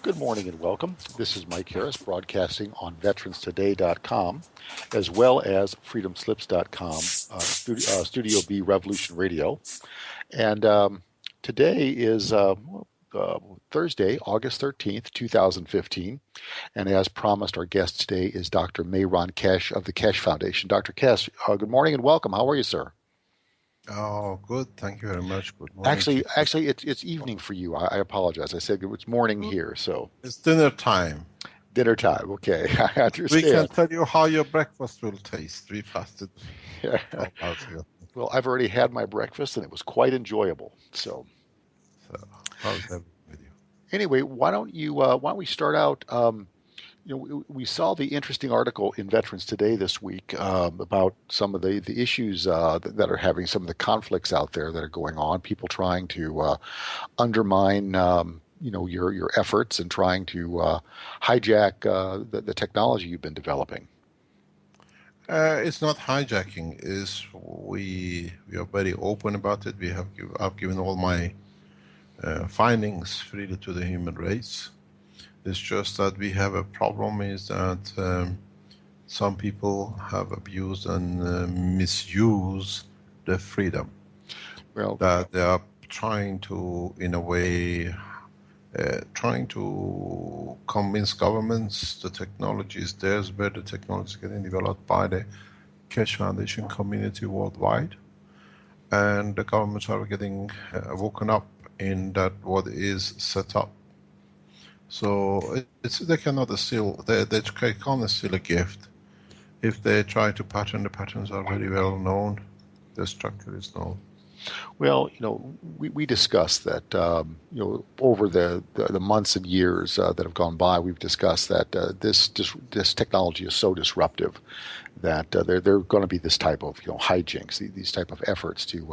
Good morning and welcome. This is Mike Harris broadcasting on veteranstoday.com as well as freedomslips.com, Studio B Revolution Radio. And today is Thursday, August 13th, 2015. And as promised, our guest today is Dr. Mehran Keshe of the Keshe Foundation. Dr. Keshe, good morning and welcome. How are you, sir? Oh, good. Thank you very much. Good morning. Actually, it's evening for you. I apologize. I said it's morning here, so it's dinner time. Dinner time. Okay, I understand. We can tell you how your breakfast will taste. We fasted. Well, I've already had my breakfast, and it was quite enjoyable. So how's everything with you? Anyway, why don't we start out? We saw the interesting article in Veterans Today this week about some of the issues that are having some of the conflicts out there that are going on. People trying to undermine, your efforts and trying to hijack the technology you've been developing. It's not hijacking. We are very open about it. I've given all my findings freely to the human race. It's just that we have a problem is that some people have abused and misused the freedom. Well, that they are trying to, in a way, trying to convince governments the technology is theirs, where the technology is getting developed by the Keshe Foundation community worldwide. And the governments are getting woken up in that what is set up. So they cannot steal. They can't steal a gift. If they try to pattern, the patterns are very well known. The structure is known. Well, we discussed that, over the months and years that have gone by, we've discussed that this technology is so disruptive that there are going to be this type of hijinks, these type of efforts to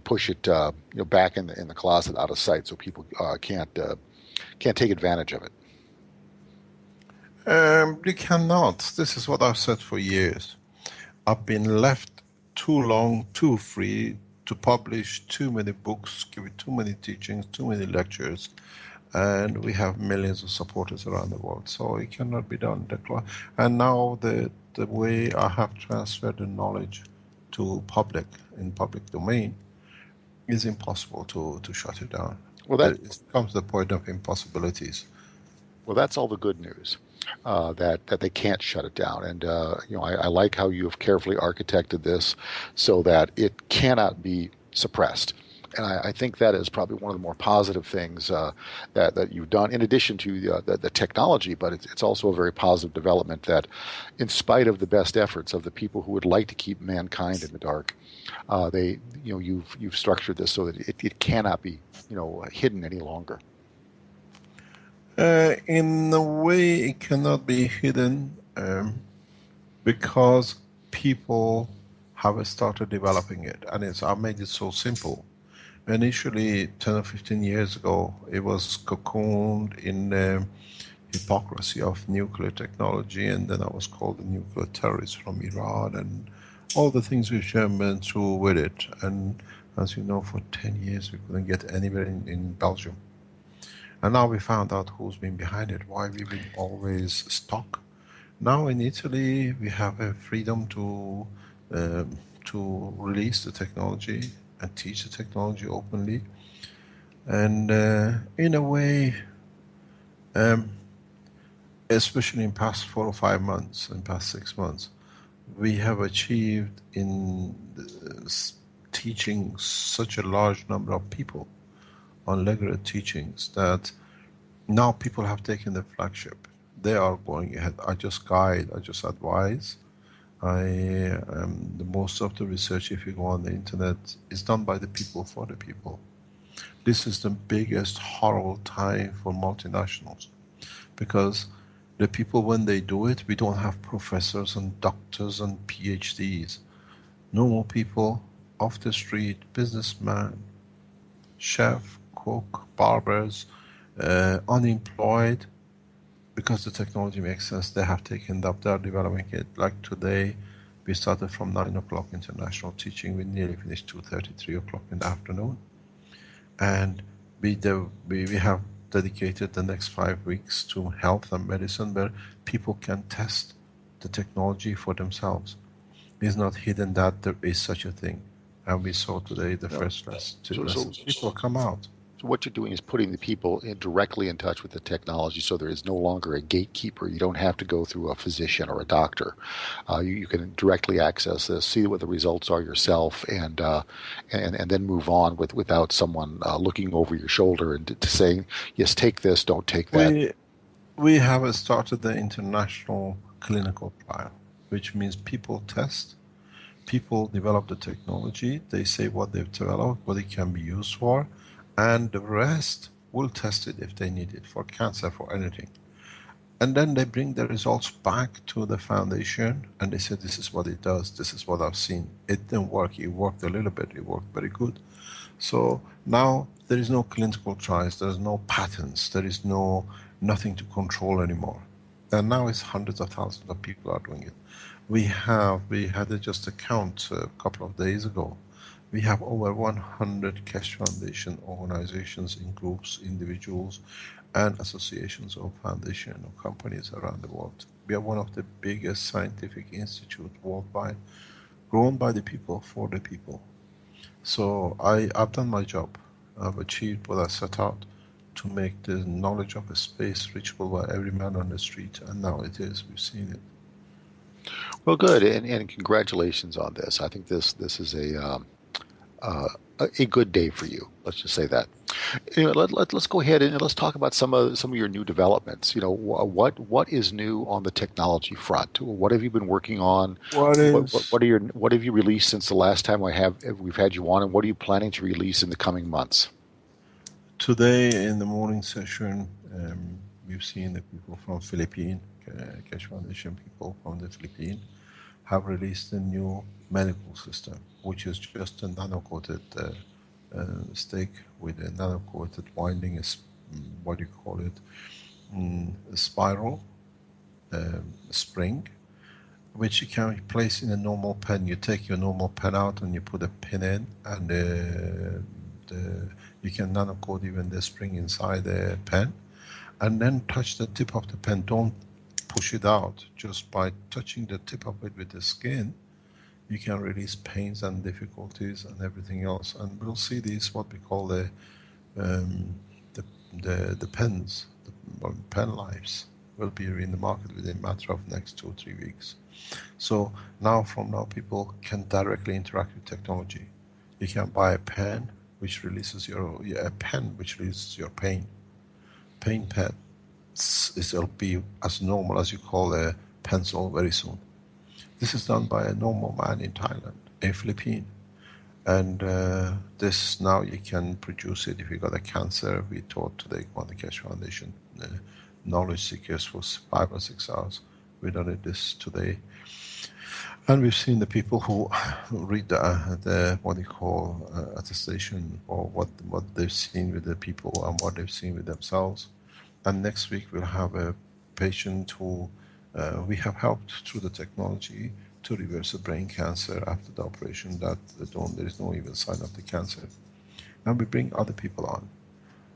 push it back in the closet, out of sight, so people can't take advantage of it. You cannot. This is what I've said for years. I've been left too long, too free to publish too many books, give it too many teachings, too many lectures, and we have millions of supporters around the world. So it cannot be done. And now the way I have transferred the knowledge to in public domain, is impossible to shut it down. Well, it comes to the point of impossibilities. Well, that's all the good news. That they can't shut it down, and I like how you have carefully architected this so that it cannot be suppressed. And I think that is probably one of the more positive things that you've done, in addition to the technology. But it's also a very positive development that, in spite of the best efforts of the people who would like to keep mankind in the dark, you've structured this so that it cannot be hidden any longer. In a way, it cannot be hidden because people have started developing it, and I made it so simple. Initially, 10 or 15 years ago, it was cocooned in the hypocrisy of nuclear technology, and then I was called a nuclear terrorist from Iran, and all the things which I went through with it. And as you know, for 10 years, we couldn't get anywhere in Belgium. And now we found out who's been behind it, why we've been always stuck. Now in Italy, we have a freedom to release the technology and teach the technology openly. And in a way, especially in past 4 or 5 months, in past 6 months, we have achieved in teaching such a large number of people on regular teachings that now people have taken the flagship. They are going ahead. I just guide, I just advise. The most of the research, if you go on the internet, is done by the people for the people. This is the biggest horrible time for multinationals, because the people, when they do it, we don't have professors and doctors and PhDs. Normal people off the street, businessman, chef, cook, barbers, unemployed, because the technology makes sense, they have taken it up, they are developing it. Like today, we started from 9 o'clock international teaching, we nearly finished 2:30, 3 o'clock in the afternoon. And we have dedicated the next 5 weeks to health and medicine, where people can test the technology for themselves. It's not hidden that there is such a thing. And we saw today the No. first two So, so, lessons. People come out. So what you're doing is putting the people directly in touch with the technology, so there is no longer a gatekeeper. You don't have to go through a physician or a doctor. You can directly access this, see what the results are yourself, and then move on without someone looking over your shoulder and to saying, yes, take this, don't take that. We have started the international clinical trial, which means people test, people develop the technology, they say what they've developed, what it can be used for, and the rest will test it if they need it for cancer, for anything. And then they bring the results back to the foundation and they say, this is what it does, this is what I've seen. It didn't work, it worked a little bit, it worked very good. So now there is no clinical trials, there is no patents, there is nothing to control anymore. And now it's hundreds of thousands of people are doing it. We had just a count a couple of days ago. We have over 100 Keshe Foundation organizations in groups, individuals, and associations of foundation or companies around the world. We are one of the biggest scientific institutes worldwide, grown by the people, for the people. So I've done my job. I've achieved what I set out to make the knowledge of a space reachable by every man on the street, and now it is. We've seen it. Well, good, and congratulations on this. I think this is a good day for you. Let's just say that. Anyway, let's go ahead and let's talk about some of your new developments. What is new on the technology front? What have you been working on? What is What have you released since the last time we've had you on, and what are you planning to release in the coming months? today in the morning session? We've seen the people from Philippines, Keshe Foundation people from the Philippines, have released a new medical system, which is just a nano-coated stick with a nano-coated winding, what do you call it, a spiral spring, which you can place in a normal pen. You take your normal pen out and you put a pin in, and you can nano-coat even the spring inside the pen, and then touch the tip of the pen. Don't push it out. Just by touching the tip of it with the skin, you can release pains and difficulties and everything else. And we'll see these, what we call the pens, the pen lives, will be in the market within a matter of next 2 or 3 weeks. So from now, people can directly interact with technology. You can buy a pen which releases your pain pen. It'll be as normal as you call a pencil very soon. This is done by a normal man in Thailand, a Philippine. And this now you can produce it if you got a cancer. We taught today on the Keshe Foundation knowledge seekers for 5 or 6 hours. We done it this today. And we've seen the people who read the what you call attestation, or what they've seen with the people and what they've seen with themselves. And next week we'll have a patient who we have helped through the technology to reverse a brain cancer after the operation, that there is no even sign of the cancer. And we bring other people on.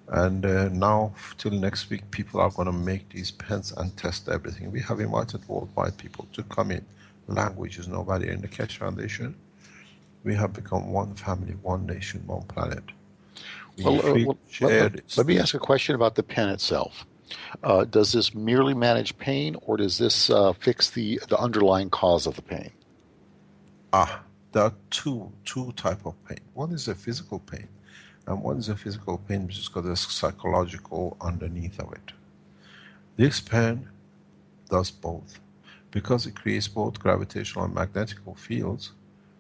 And now till next week, people are going to make these pens and test everything. We have invited worldwide people to come in. Language is no barrier in the Keshe Foundation. We have become one family, one nation, one planet. Let me ask a question about the pen itself. Does this merely manage pain, or does this fix the underlying cause of the pain? There are two type of pain. One is a physical pain, and one is a physical pain which has got a psychological underneath of it. This pen does both. Because it creates both gravitational and magnetic fields,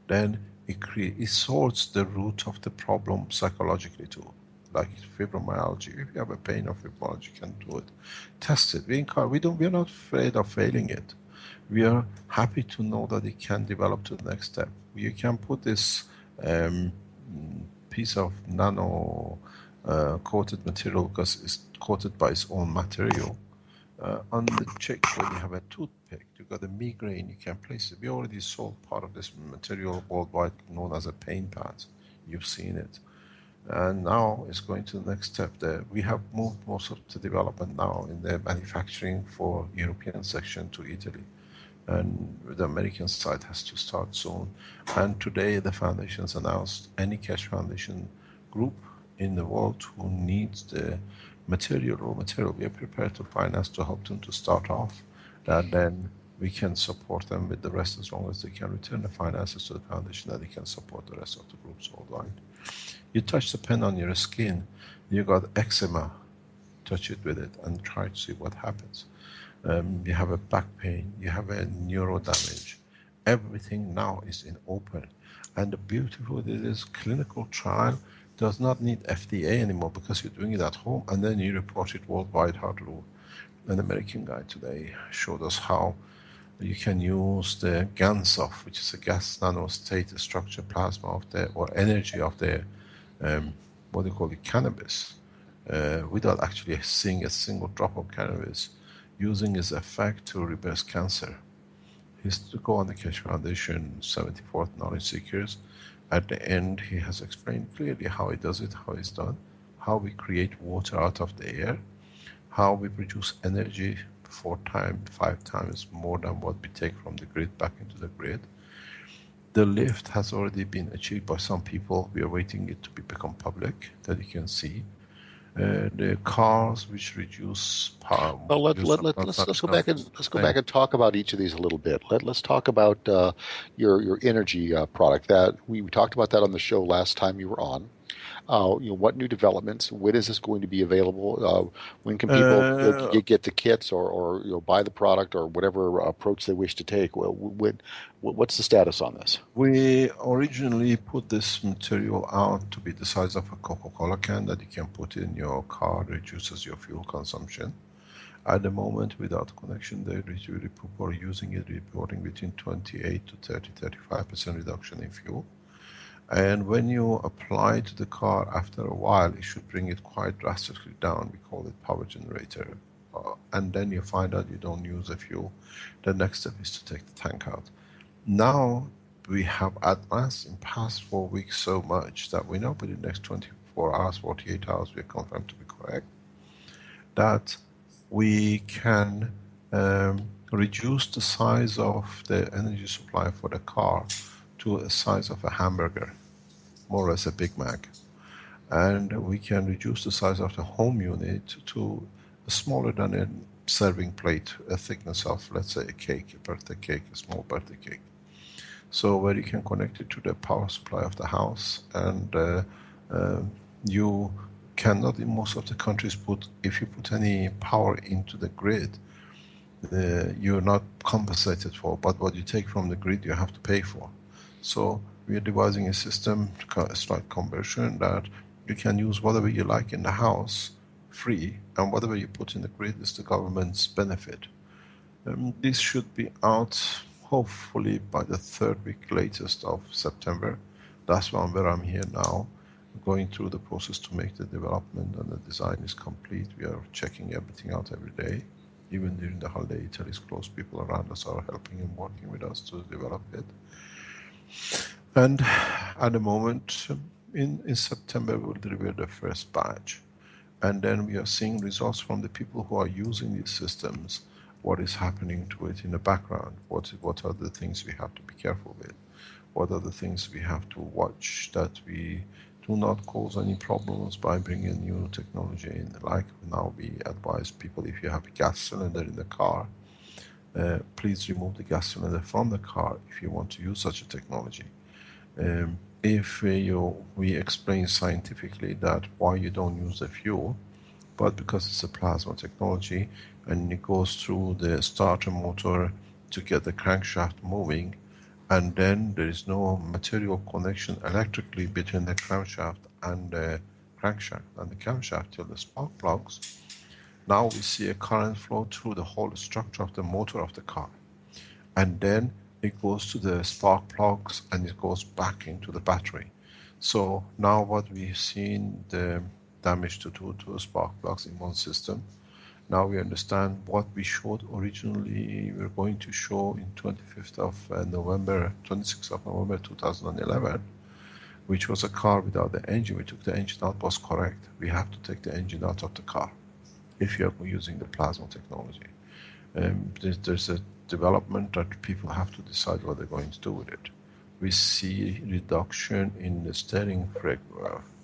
then it sorts the root of the problem psychologically too. Like fibromyalgia, if you have a pain of fibromyalgia, you can do it. Test it. We're not afraid of failing it. We are happy to know that it can develop to the next step. You can put this piece of nano coated material, because it's coated by its own material, on the cheek when you have a toothpick. You got a migraine, you can place it. We already sold part of this material worldwide, known as a pain pad. You've seen it. And now it's going to the next step. There, we have moved most of the development now in the manufacturing for European section to Italy, and the American side has to start soon. And today the foundations announced any Keshe Foundation group in the world who needs the material, raw material, we are prepared to finance to help them to start off, and then we can support them with the rest as long as they can return the finances to the foundation, that they can support the rest of the groups worldwide. You touch the pen on your skin, you got eczema, touch it with it and try to see what happens. You have a back pain, you have a neuro damage. Everything now is in open. And the beautiful thing is clinical trial does not need FDA anymore because you're doing it at home and then you report it worldwide how to do. An American guy today showed us how you can use the GANSOF, which is a gas nanostate structure plasma of the, or energy of the, what do you call it, cannabis, without actually seeing a single drop of cannabis, using its effect to reverse cancer. He's to go on the Keshe Foundation 74th Knowledge Seekers. At the end, he has explained clearly how he does it, how it's done, how we create water out of the air, how we produce energy 4 times, 5 times more than what we take from the grid back into the grid. The lift has already been achieved by some people. We are waiting it to become public, that you can see. The cars which reduce power. Well, let's go back and talk about each of these a little bit. Let's talk about your energy product. That we talked about that on the show last time you were on. What new developments? When is this going to be available? When can people get the kits or buy the product or whatever approach they wish to take? What's the status on this? We originally put this material out to be the size of a Coca-Cola can that you can put in your car, reduces your fuel consumption. At the moment, without connection, they really people are using it, reporting between 28 to 30, 35% reduction in fuel. And when you apply to the car, after a while, it should bring it quite drastically down. We call it power generator. And then you find out you don't use the fuel. The next step is to take the tank out. Now we have advanced in past 4 weeks so much that we know within the next 24 hours, 48 hours, we are confirmed to be correct, that we can reduce the size of the energy supply for the car to a size of a hamburger, more or less a Big Mac. And we can reduce the size of the home unit to smaller than a serving plate, a thickness of, let's say, a cake, a birthday cake, a small birthday cake. So where you can connect it to the power supply of the house, and you cannot in most of the countries put, if you put any power into the grid, you're not compensated for, but what you take from the grid you have to pay for. So we are devising a system, a slight conversion, that you can use whatever you like in the house free, and whatever you put in the grid is the government's benefit. This should be out hopefully by the 3rd week latest of September. That's where I'm here now, going through the process to make the development, and the design is complete. We are checking everything out every day. Even during the holiday, Italy is closed. People around us are helping and working with us to develop it. And at the moment, in September, we'll deliver the first batch. And then we are seeing results from the people who are using these systems. What is happening to it in the background? What are the things we have to be careful with? What are the things we have to watch that we do not cause any problems by bringing new technology in? Like now we advise people, if you have a gas cylinder in the car, please remove the gas cylinder from the car if you want to use such a technology. If we explain scientifically that why you don't use the fuel, but because it's a plasma technology and it goes through the starter motor to get the crankshaft moving, and then there is no material connection electrically between the crankshaft and the crankshaft and the camshaft till the spark plugs. Now we see a current flow through the whole structure of the motor of the car, and then it goes to the spark plugs and it goes back into the battery. So now what we've seen, the damage to two spark plugs in one system. Now we understand what we showed originally. We were going to show in 26th of November 2011, which was a car without the engine. We took the engine out, was correct. We have to take the engine out of the car if you're using the plasma technology. There's a development that people have to decide what they're going to do with it. We see reduction in the steering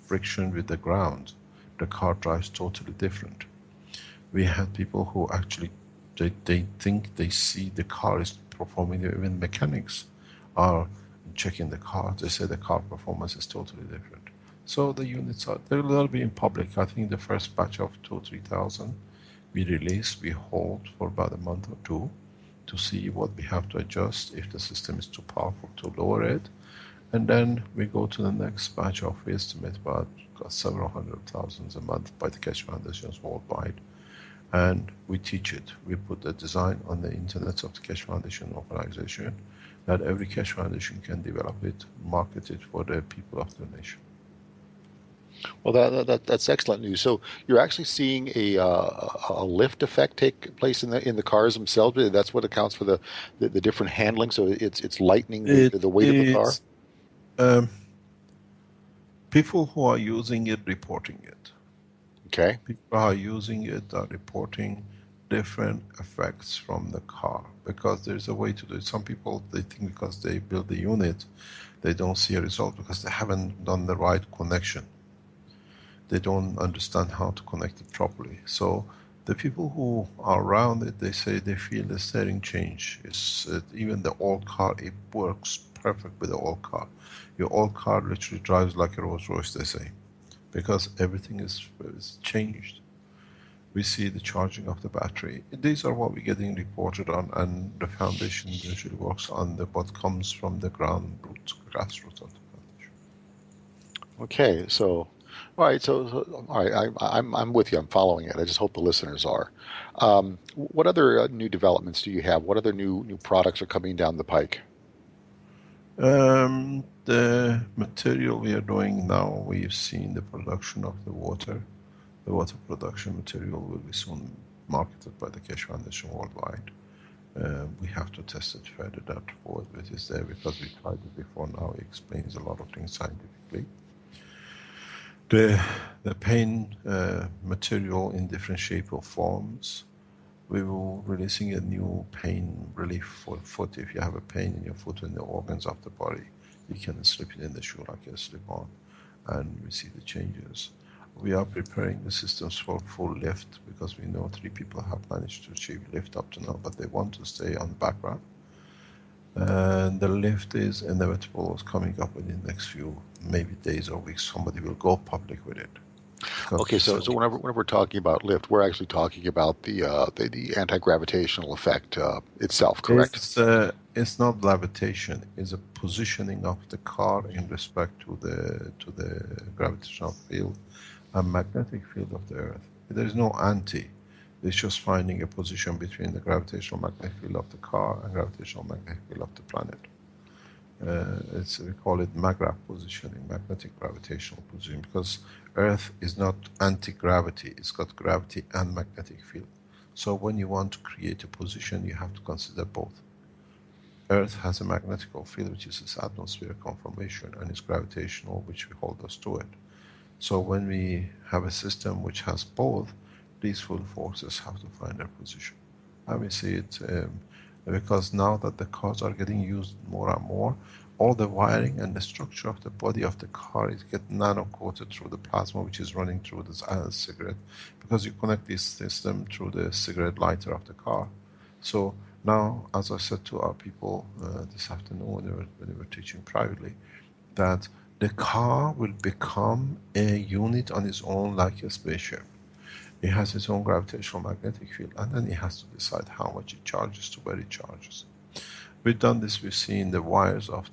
friction with the ground. The car drives totally different. We had people who actually, they think they see the car is performing, even mechanics are checking the car, they say the car performance is totally different. So the units are, they'll be in public. I think the first batch of 2,000 or 3,000 we release, we hold for about a month or two to see what we have to adjust, if the system is too powerful to lower it. And then we go to the next batch of, we estimate about several hundred thousands a month by the Keshe Foundations worldwide. And we teach it. We put the design on the internet of the Keshe Foundation organization, that every Keshe Foundation can develop it, market it for the people of the nation. Well, that's excellent news. So you're actually seeing a lift effect take place in the cars themselves. That's what accounts for the different handling. So it's lightening the weight of the car. Um, people who are using it, reporting it. Okay. People who are using it are reporting different effects from the car, because there's a way to do it. Some people, they think because they build the unit, they don't see a result because they haven't done the right connection. They don't understand how to connect it properly. So the people who are around it, they say they feel the steering change. Even the old car, it works perfect with the old car. Your old car literally drives like a Rolls Royce, they say, because everything is changed. We see the charging of the battery. These are what we're getting reported on, and the foundation usually works on what comes from the grassroots of the foundation. Okay. So, all right. So all right. I'm with you. I'm following it. I just hope the listeners are. What other new developments do you have? What other new products are coming down the pike? The material we are doing now, we've seen the production of the water. The water production material will be soon marketed by the Keshe Foundation worldwide. We have to test it further, that what it is there, because we tried it before now. It explains a lot of things scientifically. The pain material in different shape or forms. We will releasing a new pain relief for foot. If you have a pain in your foot and the organs of the body, you can slip it in the shoe like a slip-on, and we see the changes. We are preparing the systems for full lift, because we know 3 people have managed to achieve lift up to now, but they want to stay on the background. And the lift is inevitable, it's coming up within the next few, maybe days or weeks. Somebody will go public with it. Okay, so whenever we're talking about lift, we're actually talking about the anti-gravitational effect itself, correct? It's not levitation. It's a positioning of the car in respect to the gravitational field and magnetic field of the Earth. There is no anti. It's just finding a position between the gravitational magnetic field of the car and gravitational magnetic field of the planet. We call it MAGRAP positioning, magnetic gravitational positioning, because Earth is not anti-gravity, it's got gravity and magnetic field. So when you want to create a position, you have to consider both. Earth has a magnetical field, which is its atmosphere conformation, and its gravitational, which will hold us to it. So when we have a system which has both, these full forces have to find their position. And we see it because now that the cars are getting used more and more, all the wiring and the structure of the body of the car is getting nano-coated through the plasma, which is running through this cigarette, because you connect this system through the cigarette lighter of the car. So now, as I said to our people this afternoon when they were teaching privately, that the car will become a unit on its own, like a spaceship. It has its own gravitational magnetic field, and then it has to decide how much it charges to where it charges. We've done this. We've seen the wires of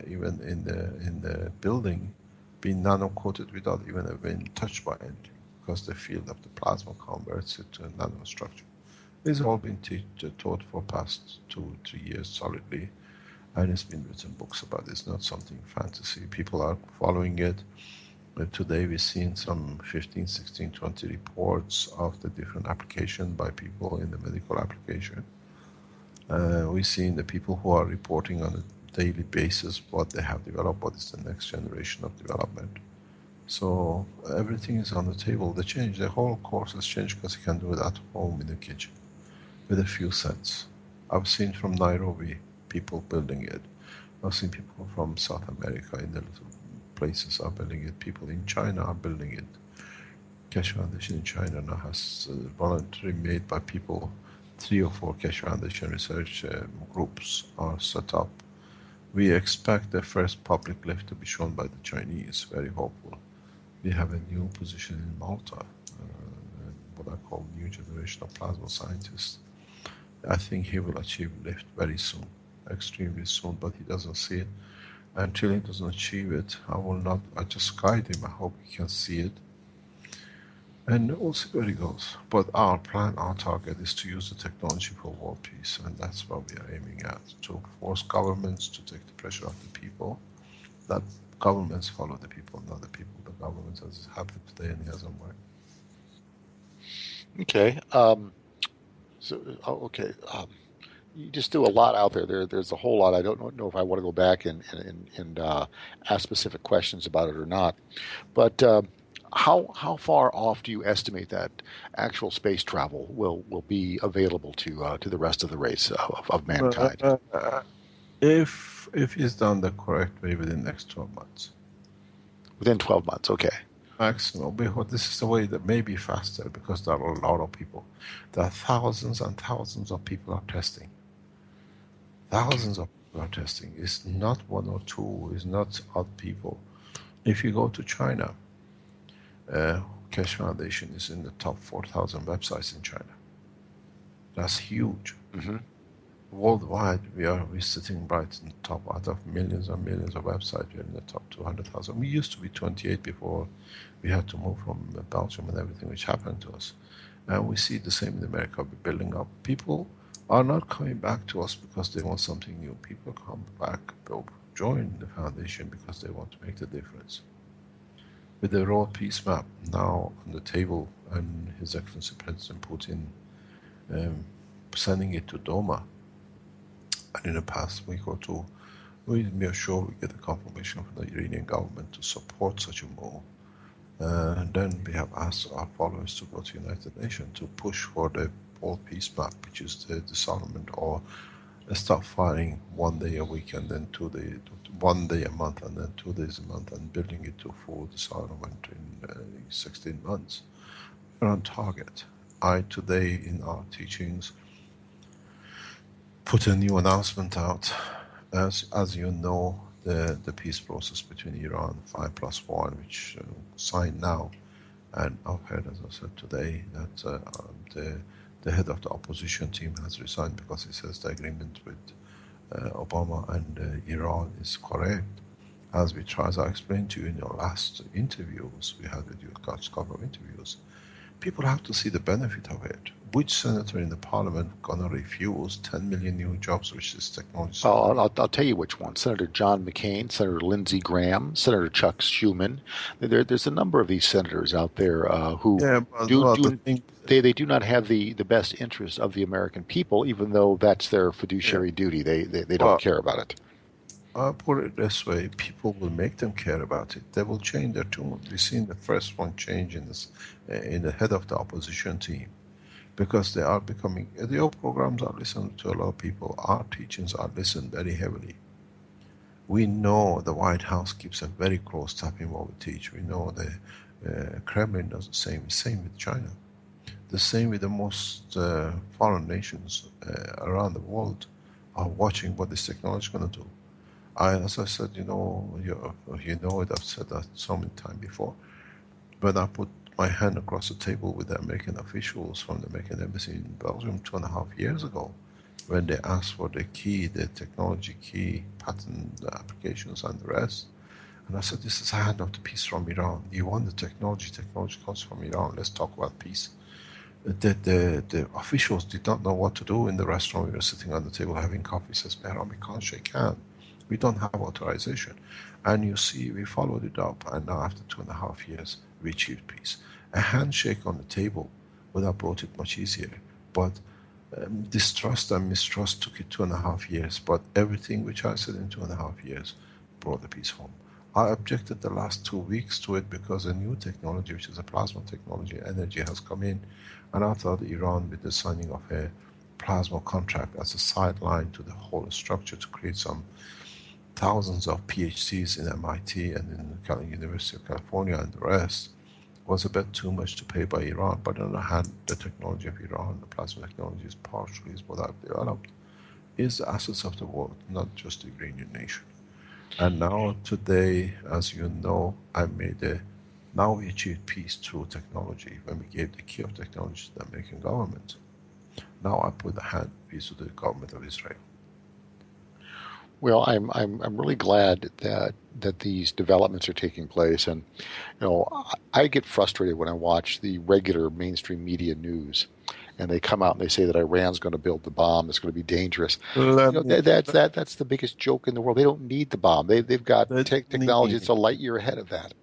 even in the building being nano-coated without even being touched by anything, because the field of the plasma converts it to a nanostructure. This has all been taught for past 2-3 years solidly, and it's been written books about it. It's not something fantasy. People are following it. Today we've seen some 15, 16, 20 reports of the different application by people in the medical application. We've seen the people who are reporting on daily basis what they have developed, what is the next generation of development. So everything is on the table. The whole course has changed because you can do it at home in the kitchen with a few cents. I've seen from Nairobi people building it. I've seen people from South America in the little places are building it. People in China are building it. Keshe Foundation in China now has voluntarily made by people. 3 or 4 Keshe Foundation research groups are set up. We expect the first public lift to be shown by the Chinese, very hopeful. We have a new position in Malta, what I call new generation of plasma scientists. I think he will achieve lift very soon, extremely soon, but he doesn't see it. Until he doesn't achieve it, I just guide him. I hope he can see it. And we'll see where he goes. But our plan, our target is to use the technology for world peace, and that's what we are aiming at, to force governments to take the pressure off the people. That governments follow the people, not the people. The governments, as it happened today in Myanmar. Okay. Okay. You just do a lot out there. There's a whole lot. I don't know if I want to go back and ask specific questions about it or not. But how far off do you estimate that actual space travel will be available to the rest of the race of mankind? If it's done the correct way within the next 12 months. Within 12 months, okay. Maximum. Because this is the way that may be faster because there are a lot of people. There are thousands and thousands of people are testing. Thousands of people are testing. It's not 1 or 2. It's not odd people. If you go to China, Keshe Foundation is in the top 4,000 websites in China. That's huge. Mm-hmm. Worldwide, we're sitting right in the top out of millions and millions of websites. We're in the top 200,000. We used to be 28 before we had to move from Belgium and everything which happened to us. And we see the same in America. We're building up. People are not coming back to us because they want something new. People come back, they'll join the foundation because they want to make the difference. With the World Peace Map now on the table, and His Excellency President Putin sending it to Doma, and in the past week or 2, we are sure we get a confirmation from the Iranian government to support such a move. And then we have asked our followers to go to United Nations to push for the World Peace Map, which is the disarmament or stop firing 1 day a week and then 2 days, 1 day a month and then 2 days a month, and building it to full disarmament in 16 months. We're on target. I today in our teachings put a new announcement out. As you know, the peace process between Iran 5+1, which signed now, and I've heard, as I said today, that the head of the opposition team has resigned because he says the agreement with Obama and Iran is correct. As I explained to you in your last interviews we had with you, couple of interviews, people have to see the benefit of it. Which senator in the parliament gonna refuse 10 million new jobs, which is technology? Oh, I'll tell you which one. Senator John McCain, Senator Lindsey Graham, Senator Chuck Schumer. There's a number of these senators out there who they do not have the best interest of the American people, even though that's their fiduciary duty. They don't care about it. I'll put it this way, people will make them care about it. They will change their tune. We've seen the first one change in the head of the opposition team, because they are becoming, the old programs are listened to a lot of people. Our teachings are listened very heavily. We know the White House keeps a very close tab in what we teach. We know the Kremlin does the same with China. The same with the most foreign nations around the world are watching what this technology is going to do. As I said, you know it, I've said that so many times before. When I put my hand across the table with the American officials from the American embassy in Belgium 2.5 years ago, when they asked for the key, the technology key, patent applications and the rest, and I said, this is a hand of the peace from Iran. You want the technology comes from Iran, let's talk about peace. The officials did not know what to do in the restaurant. We were sitting on the table having coffee. Says, Mehran, we can't shake hands. We don't have authorization. And you see, we followed it up, and now after 2.5 years, we achieved peace. A handshake on the table would have brought it much easier, but Distrust and mistrust took it 2.5 years, but everything which I said in 2.5 years brought the peace home. I objected the last 2 weeks to it because a new technology, which is a plasma technology, energy has come in, and I thought Iran, with the signing of a plasma contract as a sideline to the whole structure to create some thousands of PhDs in MIT and in the University of California and the rest, was a bit too much to pay by Iran. But on the other hand, the technology of Iran, the plasma technology, is partially is what I've developed, is the assets of the world, not just the Iranian nation. And now today, as you know, now we achieved peace through technology when we gave the key of technology to the American government. Now I put the hand peace to the government of Israel. Well, I'm really glad that these developments are taking place, and I get frustrated when I watch the regular mainstream media news, and they come out and they say that Iran's going to build the bomb. It's going to be dangerous. Let me, That's the biggest joke in the world. They don't need the bomb. They've got let technology that's me, a light year ahead of that.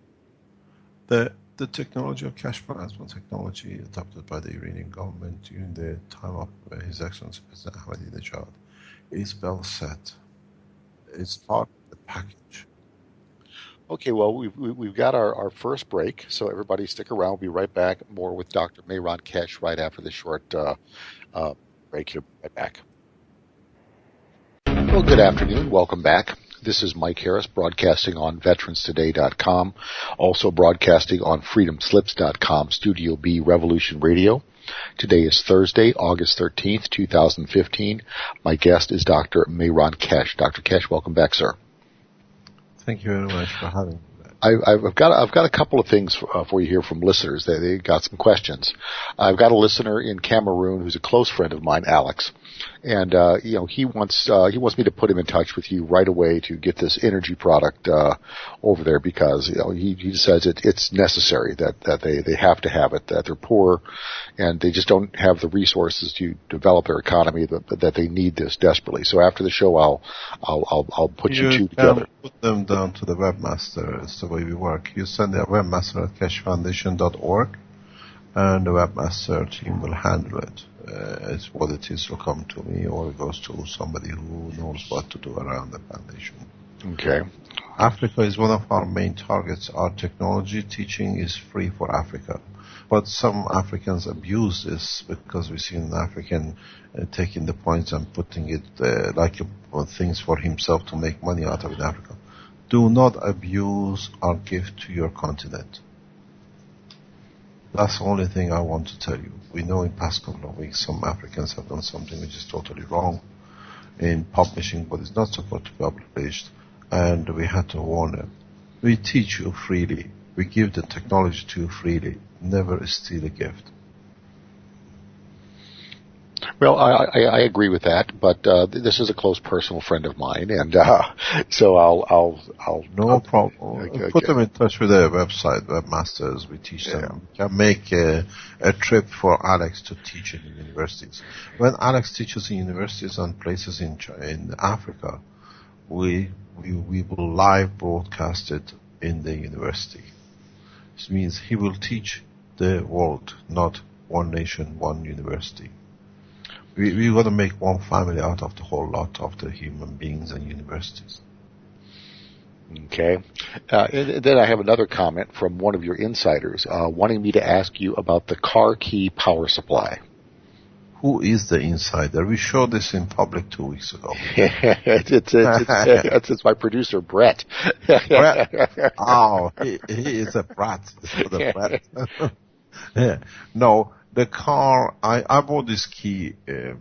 the technology of cash plasma technology adopted by the Iranian government during the time of His Excellency President Ahmadinejad is well set. It's part of the package. Okay, well, we've got our first break, so everybody stick around. We'll be right back. More with Dr. Mehran Keshe right after the short break here. Right back. Well, good afternoon. Welcome back. This is Mike Harris, broadcasting on veteranstoday.com, also broadcasting on freedomslips.com, Studio B Revolution Radio. Today is Thursday, August 13th, 2015. My guest is Dr. Mehran Keshe. Dr. Keshe, welcome back, sir. Thank you very much for having me. I've got a couple of things for you here from listeners. They got some questions. I've got a listener in Cameroon who's a close friend of mine, Alex, and he wants me to put him in touch with you right away to get this energy product over there because he says it's necessary that they have to have it, that they're poor and they just don't have the resources to develop their economy, but that they need this desperately. So after the show, I'll put you two together. Put them down to the webmaster. It's the way we work. You send a webmaster at keshefoundation.org, and the webmaster team will handle it. It's what it is will come to me, or it goes to somebody who knows what to do around the foundation. Okay. Africa is one of our main targets. Our technology teaching is free for Africa. But some Africans abuse this because we see an African taking the points and putting it things for himself to make money out of in Africa. Do not abuse our gift to your continent. That's the only thing I want to tell you. We know in past couple of weeks some Africans have done something which is totally wrong in publishing what is not supposed to be published, and we had to warn them. We teach you freely. We give the technology to you freely. Never steal a gift. Well, I agree with that, but this is a close personal friend of mine, and so I'll no problem. Okay. Put them in touch with their website, webmasters. We teach them. We can make a trip for Alex to teach in universities. When Alex teaches in universities and places in Africa, we will live broadcast it in the university. This means he will teach the world, not one nation, one university. We got to make one family out of the whole lot of the human beings and universities. Okay. And then I have another comment from one of your insiders wanting me to ask you about the car key power supply. Who is the insider? We showed this in public 2 weeks ago. It's my producer, Brett. Brett? Oh, he is a brat. The brat. Yeah. No, the car, I bought this key a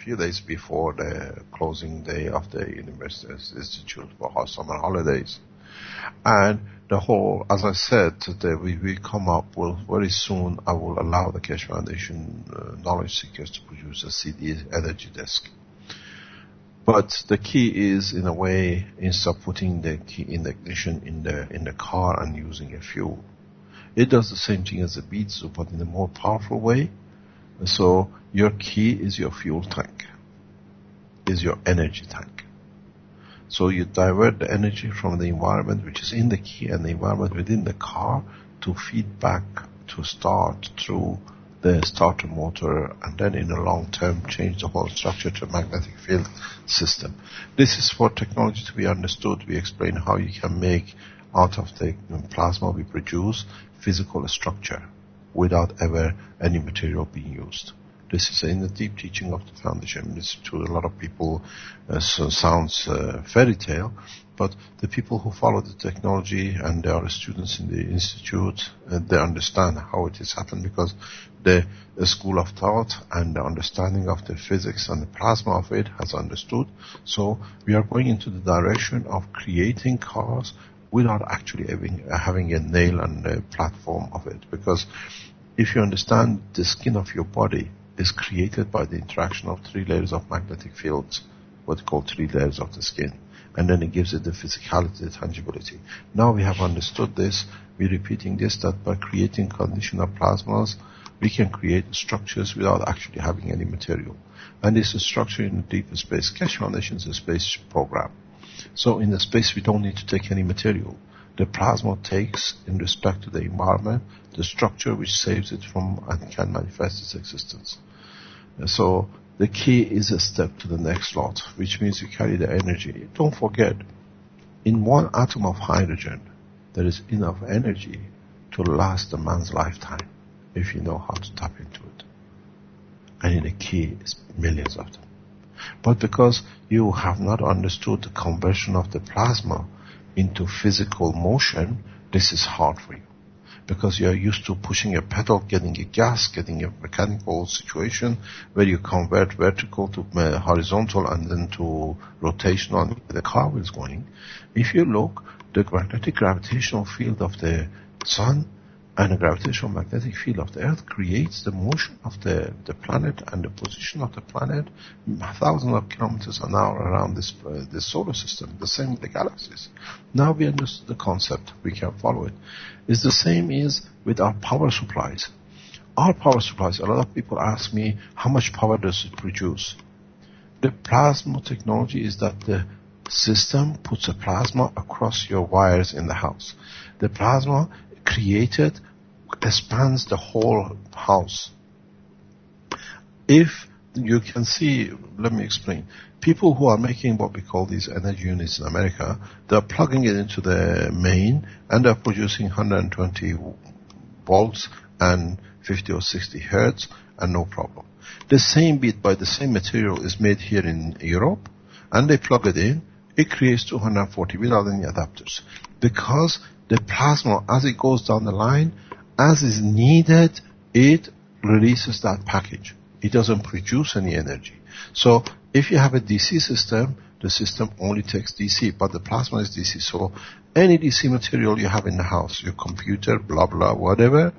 few days before the closing day of the University Institute for summer holidays. And the whole, as I said, we come up with very soon. I will allow the Keshe Foundation knowledge seekers to produce a CD energy disk. But the key is, in a way, instead of putting the key in the ignition in the car and using a fuel, it does the same thing as a beads, but in a more powerful way. So your key is your fuel tank, is your energy tank. So you divert the energy from the environment which is in the key and the environment within the car to feed back, to start through the starter motor, and then in the long term change the whole structure to a magnetic field system. This is for technology to be understood. We explain how you can make out of the plasma we produce physical structure without ever any material being used. This is in the deep teaching of the foundation. This to a lot of people sounds fairy tale, but the people who follow the technology and they are students in the institute, they understand how it has happened, because the school of thought and the understanding of the physics and the plasma of it has understood. So we are going into the direction of creating cars without actually having a nail and a platform of it. Because if you understand, the skin of your body is created by the interaction of 3 layers of magnetic fields, what we call 3 layers of the skin. And then it gives it the physicality, the tangibility. Now we have understood this, we're repeating this, that by creating conditional plasmas, we can create structures without actually having any material. And this is structure in the deep space. Keshe Foundation is a space program. So in the space we don't need to take any material. The plasma takes, in respect to the environment, the structure which saves it from and can manifest its existence. So the key is a step to the next lot, which means you carry the energy. Don't forget, in 1 atom of hydrogen, there is enough energy to last a man's lifetime, if you know how to tap into it. And in the key is millions of them. But because you have not understood the conversion of the plasma into physical motion, this is hard for you. Because you are used to pushing a pedal, getting a gas, getting a mechanical situation where you convert vertical to horizontal and then to rotational, and the car is going. If you look, the magnetic gravitational field of the sun and the gravitational magnetic field of the earth creates the motion of the planet and the position of the planet thousands of kilometers an hour around this solar system, the same with the galaxies. Now we understand the concept, we can follow it. It's the same is with our power supplies. Our power supplies, a lot of people ask me, how much power does it produce? The plasma technology is that the system puts a plasma across your wires in the house. The plasma created expands the whole house. If you can see, let me explain. People who are making what we call these energy units in America, they're plugging it into the main and they're producing 120 volts and 50 or 60 hertz and no problem. The same bit by the same material is made here in Europe and they plug it in, it creates 240 without any adapters. Because the plasma, as it goes down the line, as is needed, it releases that package. It doesn't produce any energy. So if you have a DC system, the system only takes DC, but the plasma is DC. So any DC material you have in the house, your computer, blah, blah, whatever,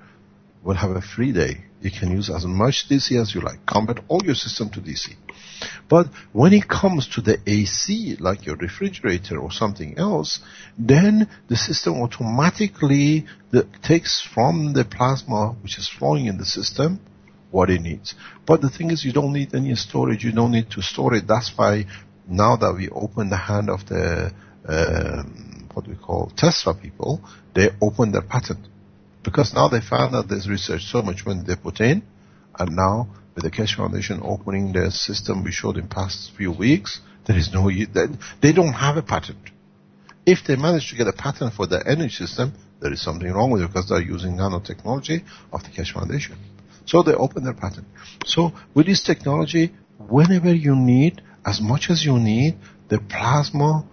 will have a free day. You can use as much DC as you like. Convert all your system to DC. But when it comes to the AC, like your refrigerator or something else, then the system automatically takes from the plasma, which is flowing in the system, what it needs. But the thing is, you don't need any storage. You don't need to store it. That's why now that we open the hand of the, what we call Tesla people, they open their patent. Because now they found that there's research so much when they put in, and now with the Keshe Foundation opening their system we showed in past few weeks, there is no, they don't have a patent. If they manage to get a patent for the energy system, there is something wrong with it because they're using nanotechnology of the Keshe Foundation. So they open their patent. So with this technology, whenever you need, as much as you need, the plasma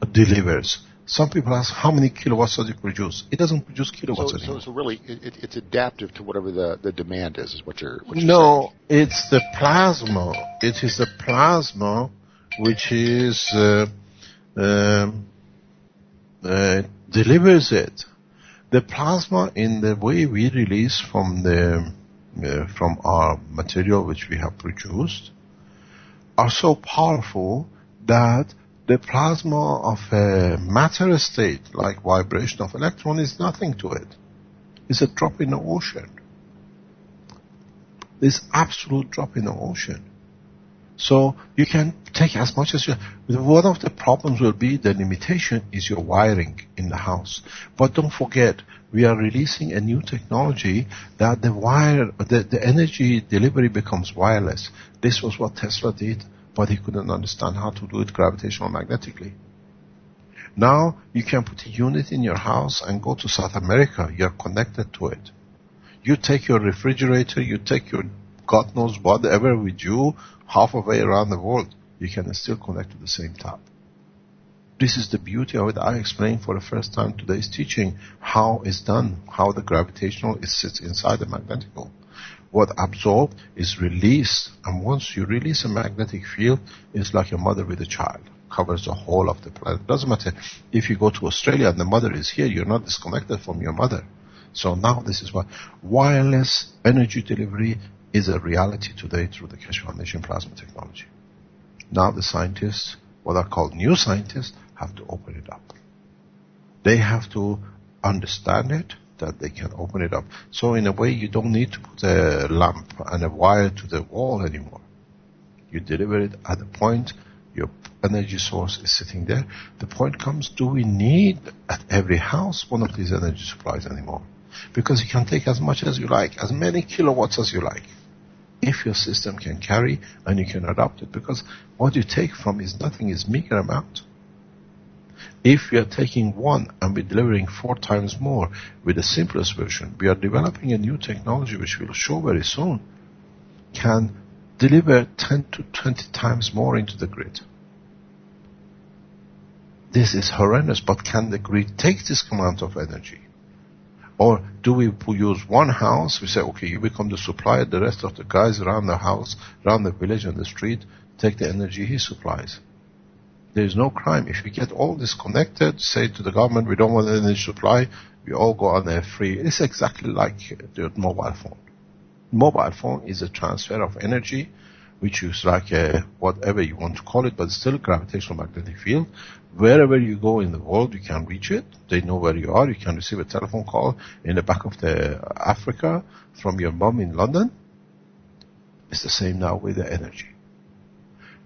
delivers. Some people ask, how many kilowatts does it produce? It doesn't produce kilowatts anymore. So really, it's adaptive to whatever the demand is what you're saying. No, it's the plasma. It is the plasma which is delivers it. The plasma, in the way we release from our material which we have produced, are so powerful that the plasma of a matter state, like vibration of electron, is nothing to it. It's a drop in the ocean. It's absolute drop in the ocean. So you can take as much as you. One of the problems will be the limitation is your wiring in the house. But don't forget, we are releasing a new technology that the energy delivery becomes wireless. This was what Tesla did, but he couldn't understand how to do it gravitational magnetically. Now you can put a unit in your house and go to South America. You're connected to it. You take your refrigerator, you take your God knows whatever with you half a way around the world. You can still connect to the same tap. This is the beauty of it. I explained for the first time today's teaching how it's done, how the gravitational sits inside the magnetical. What absorbed is released, and once you release a magnetic field, it's like a mother with a child. Covers the whole of the planet. Doesn't matter if you go to Australia and the mother is here, you're not disconnected from your mother. So now this is why wireless energy delivery is a reality today through the Keshe Foundation plasma technology. Now the scientists, what are called new scientists, have to open it up. They have to understand it, that they can open it up. So in a way, you don't need to put a lamp and a wire to the wall anymore. You deliver it at a point, your energy source is sitting there. The point comes, do we need at every house one of these energy supplies anymore? Because you can take as much as you like, as many kilowatts as you like, if your system can carry and you can adapt it. Because what you take from is nothing, is meager amount. If we are taking one and we're delivering 4 times more with the simplest version, we are developing a new technology which we'll show very soon, can deliver 10 to 20 times more into the grid. This is horrendous, but can the grid take this amount of energy? Or do we use one house, we say, okay, you become the supplier, the rest of the guys around the house, around the village and the street, take the energy he supplies. There is no crime. If we get all this connected, say to the government, we don't want energy supply, we all go on a free. It's exactly like the mobile phone. Mobile phone is a transfer of energy, which is like whatever you want to call it, but it's still a gravitational magnetic field. Wherever you go in the world, you can reach it. They know where you are. You can receive a telephone call in the back of the Africa from your mom in London. It's the same now with the energy.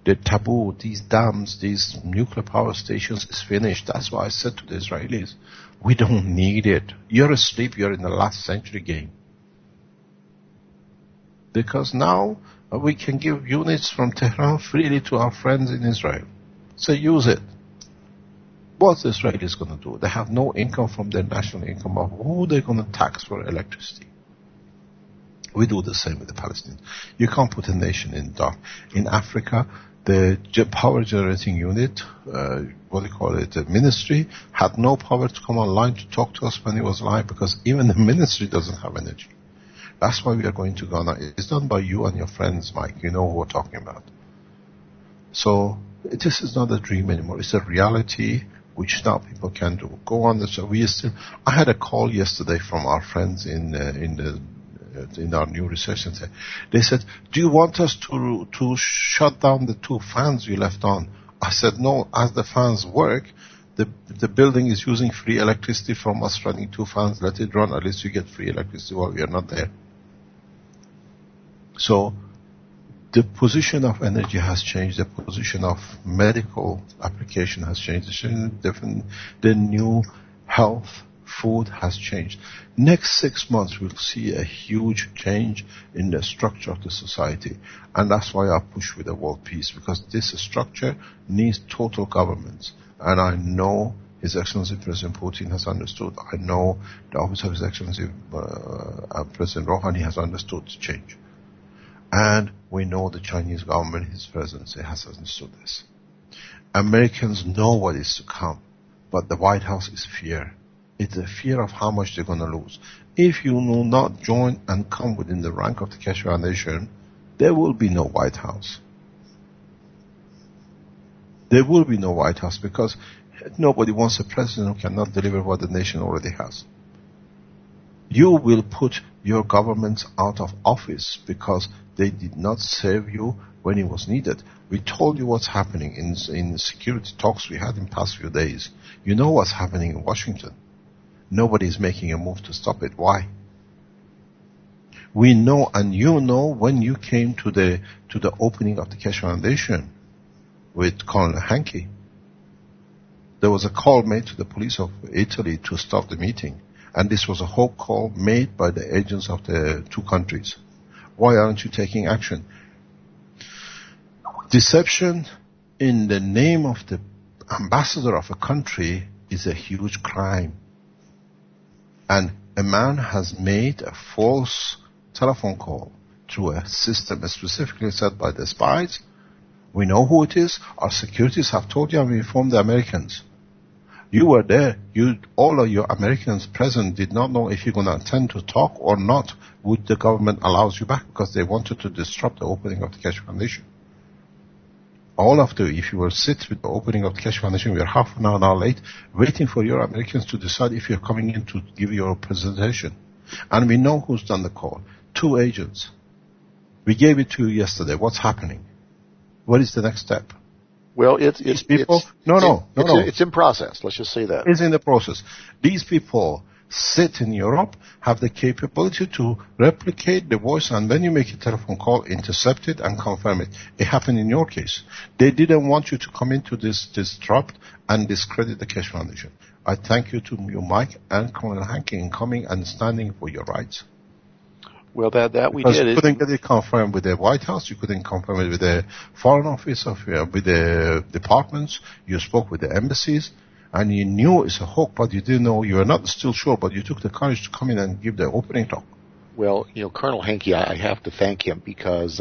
The taboo, these dams, these nuclear power stations is finished. That's why I said to the Israelis, we don't need it. You're asleep. You're in the last century game. Because now we can give units from Tehran freely to our friends in Israel. So use it. What's the Israelis going to do? They have no income from their national income. Of who they're going to tax for electricity? We do the same with the Palestinians. You can't put a nation in dark. In Africa, the power generating unit, the ministry, had no power to come online to talk to us when he was alive, because even the ministry doesn't have energy. That's why we are going to Ghana. It's done by you and your friends, Mike. You know who we're talking about. So this is not a dream anymore. It's a reality which now people can do. Go on. I had a call yesterday from our friends in our new research center. They said, do you want us to shut down the 2 fans you left on? I said, no, as the fans work, the building is using free electricity from us running 2 fans. Let it run. At least you get free electricity while we are not there. So the position of energy has changed. The position of medical application has changed. The new health food has changed. Next 6 months, we'll see a huge change in the structure of the society. And that's why I push with the world peace, because this structure needs total governance. And I know His Excellency President Putin has understood. I know the Office of His Excellency President Rouhani has understood the change. And we know the Chinese government, His Presidency, has understood this. Americans know what is to come, but the White House is fear. It's a fear of how much they're going to lose. If you will not join and come within the rank of the Keshe Foundation, there will be no White House. There will be no White House, because nobody wants a president who cannot deliver what the nation already has. You will put your governments out of office because they did not serve you when it was needed. We told you what's happening in security talks we had in past few days. You know what's happening in Washington. Nobody is making a move to stop it. Why? We know, and you know, when you came to the opening of the Keshe Foundation with Colonel Hanke, there was a call made to the police of Italy to stop the meeting. And this was a hoax call made by the agents of the two countries. Why aren't you taking action? Deception in the name of the ambassador of a country is a huge crime. And a man has made a false telephone call through a system specifically set by the spies. We know who it is. Our securities have told you, and we informed the Americans. You were there. All of your Americans present did not know if you're going to attend to talk or not. Would the government allow you back, because they wanted to disrupt the opening of the Keshe Foundation. All of if you will sit with the opening of the Keshe Foundation, we are half an hour late, waiting for your Americans to decide if you're coming in to give your presentation. And we know who's done the call. 2 agents. We gave it to you yesterday. What's happening? What is the next step? Well, it's in process. Let's just say that. It's in the process. These people sit in Europe, have the capability to replicate the voice, and when you make a telephone call, intercept it and confirm it. It happened in your case. They didn't want you to come into this disrupt and discredit the Keshe Foundation. I thank you to you, Mike, and Colonel Hanke, in coming and standing for your rights. Well, that we because did. You couldn't get it confirmed with the White House. You couldn't confirm it with the Foreign Office, with the departments. You spoke with the embassies, and you knew it's a hoax, but you didn't know. You were not still sure, but you took the courage to come in and give the opening talk. Well, Colonel Hanke, I have to thank him, because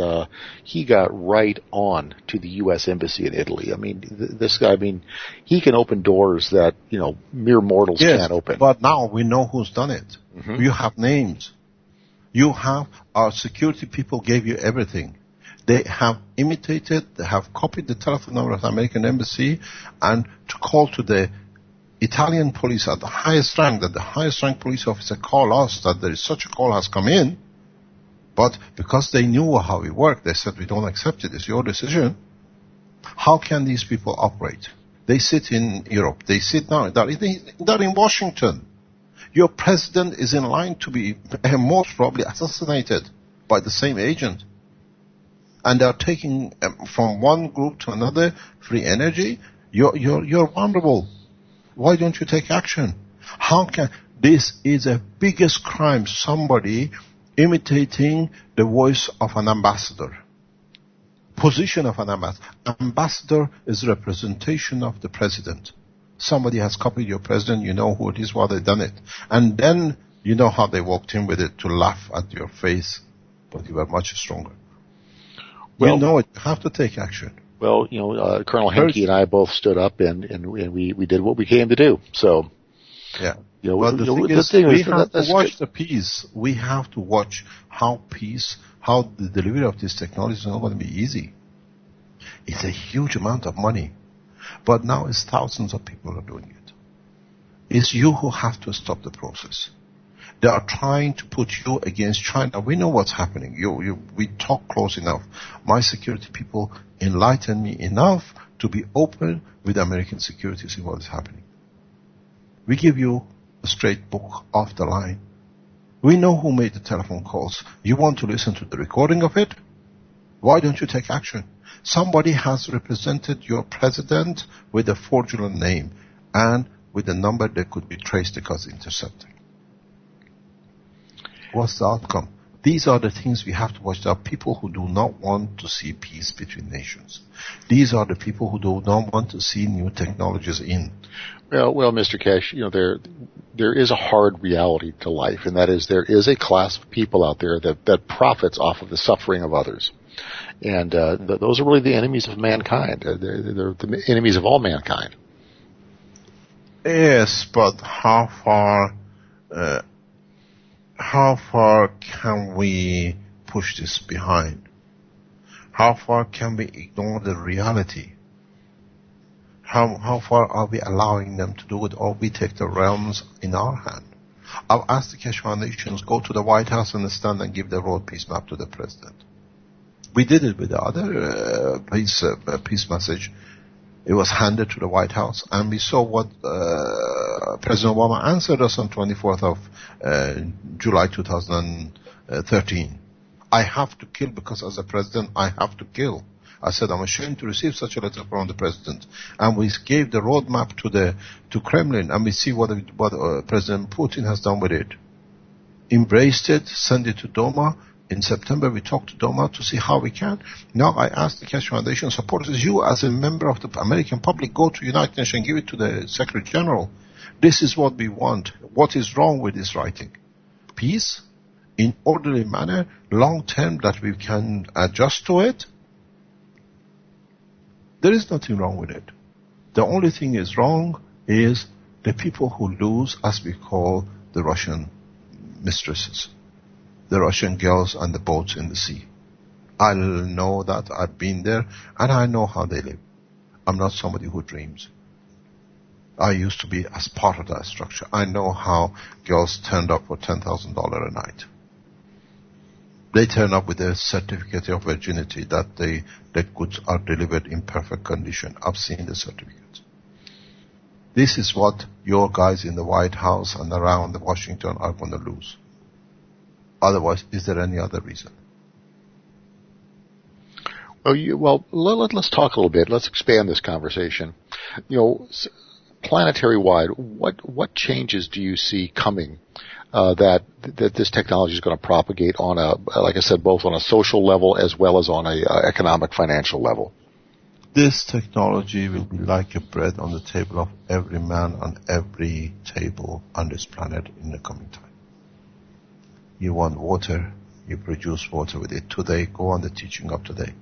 he got right on to the U.S. Embassy in Italy. I mean, this guy, he can open doors that, mere mortals can't open. But now we know who's done it. Mm-hmm. You have names. You have, our security people gave you everything. They have imitated, they have copied the telephone number of the American embassy, and to call to the Italian police at the highest rank, that the highest rank police officer call us that there is such a call has come in, but because they knew how we work, they said, we don't accept it, it's your decision. How can these people operate? They sit in Europe, they sit now, they're in Washington. Your president is in line to be most probably assassinated by the same agent. And they're taking from one group to another free energy. You're vulnerable. Why don't you take action? This is the biggest crime, somebody imitating the voice of an ambassador. Position of an ambassador. Ambassador is representation of the president. Somebody has copied your president, you know who it is, why they've done it. And then you know how they walked in with it to laugh at your face, but you were much stronger. Well, you know it, you have to take action. Well, Colonel Hanke and I both stood up and we did what we came to do. So, yeah. But the thing is, we have to watch the peace. We have to watch how the delivery of this technology is not going to be easy. It's a huge amount of money. But now it's thousands of people are doing it. It's you who have to stop the process. They are trying to put you against China. We know what's happening. We talk close enough. My security people enlighten me enough to be open with American security to see what is happening. We give you a straight book off the line. We know who made the telephone calls. You want to listen to the recording of it? Why don't you take action? Somebody has represented your president with a fraudulent name and with a number that could be traced because intercepting. What's the outcome? These are the things we have to watch. There are people who do not want to see peace between nations. These are the people who do not want to see new technologies in. Well, Mr. Keshe, there is a hard reality to life, and that is there is a class of people out there that profits off of the suffering of others. And those are really the enemies of mankind. They're the enemies of all mankind. Yes, but how far can we push this behind? How far can we ignore the reality? How far are we allowing them to do it, or we take the realms in our hand? I've asked the Keshe Foundations, go to the White House and stand and give the road peace map to the president. We did it with the other peace message. It was handed to the White House, and we saw what President Obama answered us on 24th of July 2013. I have to kill because as a president, I have to kill. I said, I'm ashamed to receive such a letter from the president. And we gave the roadmap to Kremlin, and we see what President Putin has done with it. Embraced it, sent it to Duma. In September, we talked to Duma to see how we can. Now I ask the Keshe Foundation supporters, you as a member of the American public, go to United Nations and give it to the Secretary General. This is what we want. What is wrong with this writing? Peace, in orderly manner, long term, that we can adjust to it. There is nothing wrong with it. The only thing is wrong is the people who lose, as we call the Russian mistresses, the Russian girls and the boats in the sea. I know that. I've been there, and I know how they live. I'm not somebody who dreams. I used to be as part of that structure. I know how girls turned up for $10,000 a night. They turn up with a certificate of virginity that the goods are delivered in perfect condition. I've seen the certificates. This is what your guys in the White House and around Washington are going to lose. Otherwise, is there any other reason? Well, let's talk a little bit. Let's expand this conversation. Planetary-wide, what changes do you see coming that this technology is going to propagate on like I said, both on a social level as well as on a economic, financial level? This technology will be like a bread on the table of every man on every table on this planet in the coming time. You want water, you produce water with it. Today, go on the teaching of today.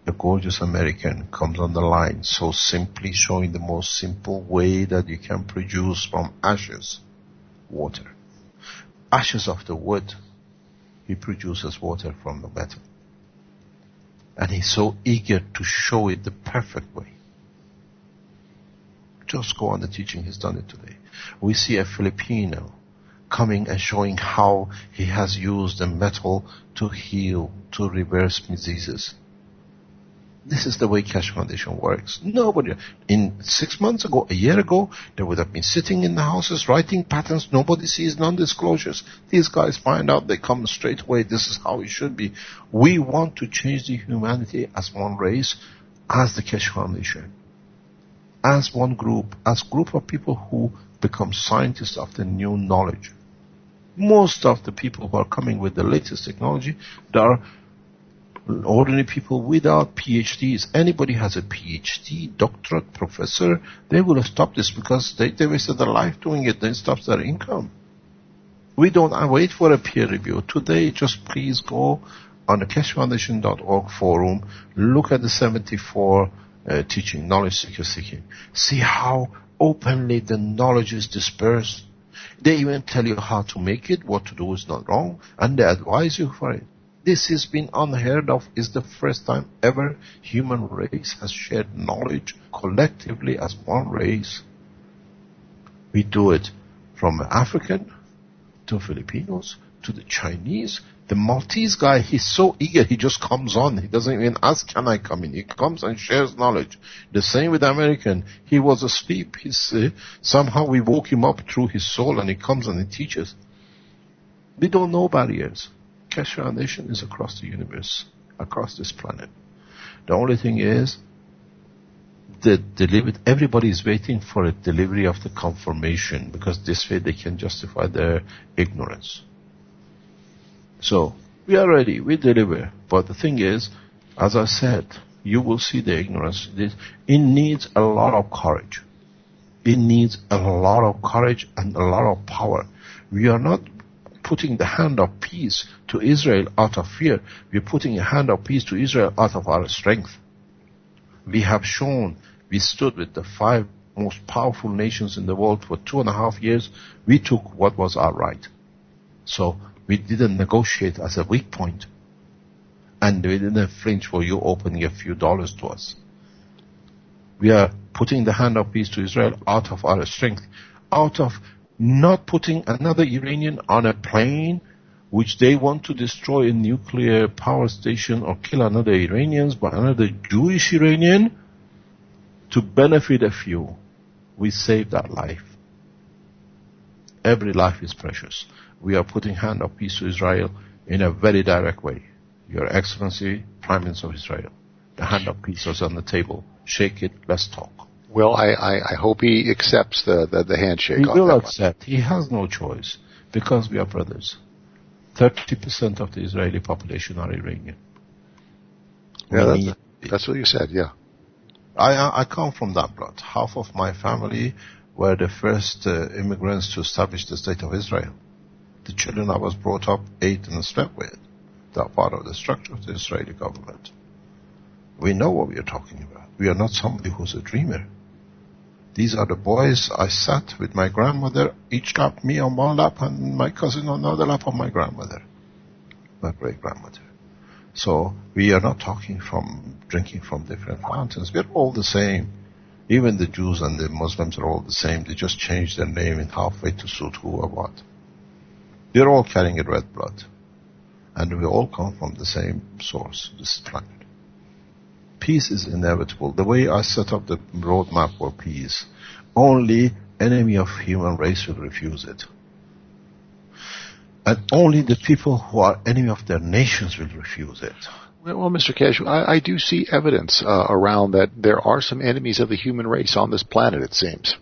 The gorgeous American comes on the line so simply showing the most simple way that you can produce from ashes water. Ashes of the wood, he produces water from the metal. And he's so eager to show it the perfect way. Just go on the teaching, he's done it today. We see a Filipino coming and showing how he has used the metal to heal, to reverse diseases. This is the way Keshe Foundation works. Nobody, in 6 months ago, a year ago, they would have been sitting in the houses writing patents. Nobody sees non-disclosures. These guys find out, they come straight away. This is how it should be. We want to change the humanity as one race, as the Keshe Foundation, as one group, as a group of people who become scientists of the new knowledge. Most of the people who are coming with the latest technology, they are ordinary people without PhDs. Anybody has a PhD, doctorate, professor, they will stop this because they wasted their life doing it. Then it stops their income. We don't wait for a peer review. Today, just please go on the keshefoundation.org forum, look at the 74 teaching, knowledge seeking. See how openly the knowledge is dispersed. They even tell you how to make it, what to do is not wrong, and they advise you for it. This has been unheard of. It's the first time ever human race has shared knowledge collectively as one race. We do it from African to Filipinos to the Chinese. The Maltese guy, he's so eager, he just comes on. He doesn't even ask, can I come in? He comes and shares knowledge. The same with the American. He was asleep. Somehow we woke him up through his soul and he comes and he teaches. We don't know barriers. Keshe Foundation is across the universe, across this planet. The only thing is, everybody is waiting for a delivery of the confirmation, because this way they can justify their ignorance. So, we are ready, we deliver. But the thing is, as I said, you will see the ignorance. It needs a lot of courage. It needs a lot of courage and a lot of power. We are not putting the hand of peace to Israel out of fear. We're putting a hand of peace to Israel out of our strength. We have shown, we stood with the 5 most powerful nations in the world for 2.5 years. We took what was our right. So we didn't negotiate as a weak point. And we didn't flinch for you opening a few dollars to us. We are putting the hand of peace to Israel out of our strength, out of not putting another Iranian on a plane which they want to destroy a nuclear power station or kill another Iranians by another Jewish Iranian to benefit a few, we save that life. Every life is precious. We are putting hand of peace to Israel in a very direct way. Your Excellency, Prime Minister of Israel, the hand of peace is on the table. Shake it, let's talk. Well, I hope he accepts the handshake. He will accept. He has no choice, because we are brothers. 30% of the Israeli population are Iranian. Yeah, that's what you said, yeah. I come from that blood. Half of my family were the first immigrants to establish the state of Israel. The children I was brought up, ate and slept with. They're part of the structure of the Israeli government. We know what we are talking about. We are not somebody who's a dreamer. These are the boys I sat with my grandmother, each lap, me on one lap and my cousin on another lap of my grandmother, my great-grandmother. So we are not talking from drinking from different fountains. We're all the same. Even the Jews and the Muslims are all the same. They just changed their name in halfway to suit who or what. We're all carrying a red blood. And we all come from the same source, this planet. Peace is inevitable. The way I set up the roadmap for peace, only enemy of human race will refuse it. And only the people who are enemy of their nations will refuse it. Well, Mr. Keshe, I do see evidence around that there are some enemies of the human race on this planet, it seems.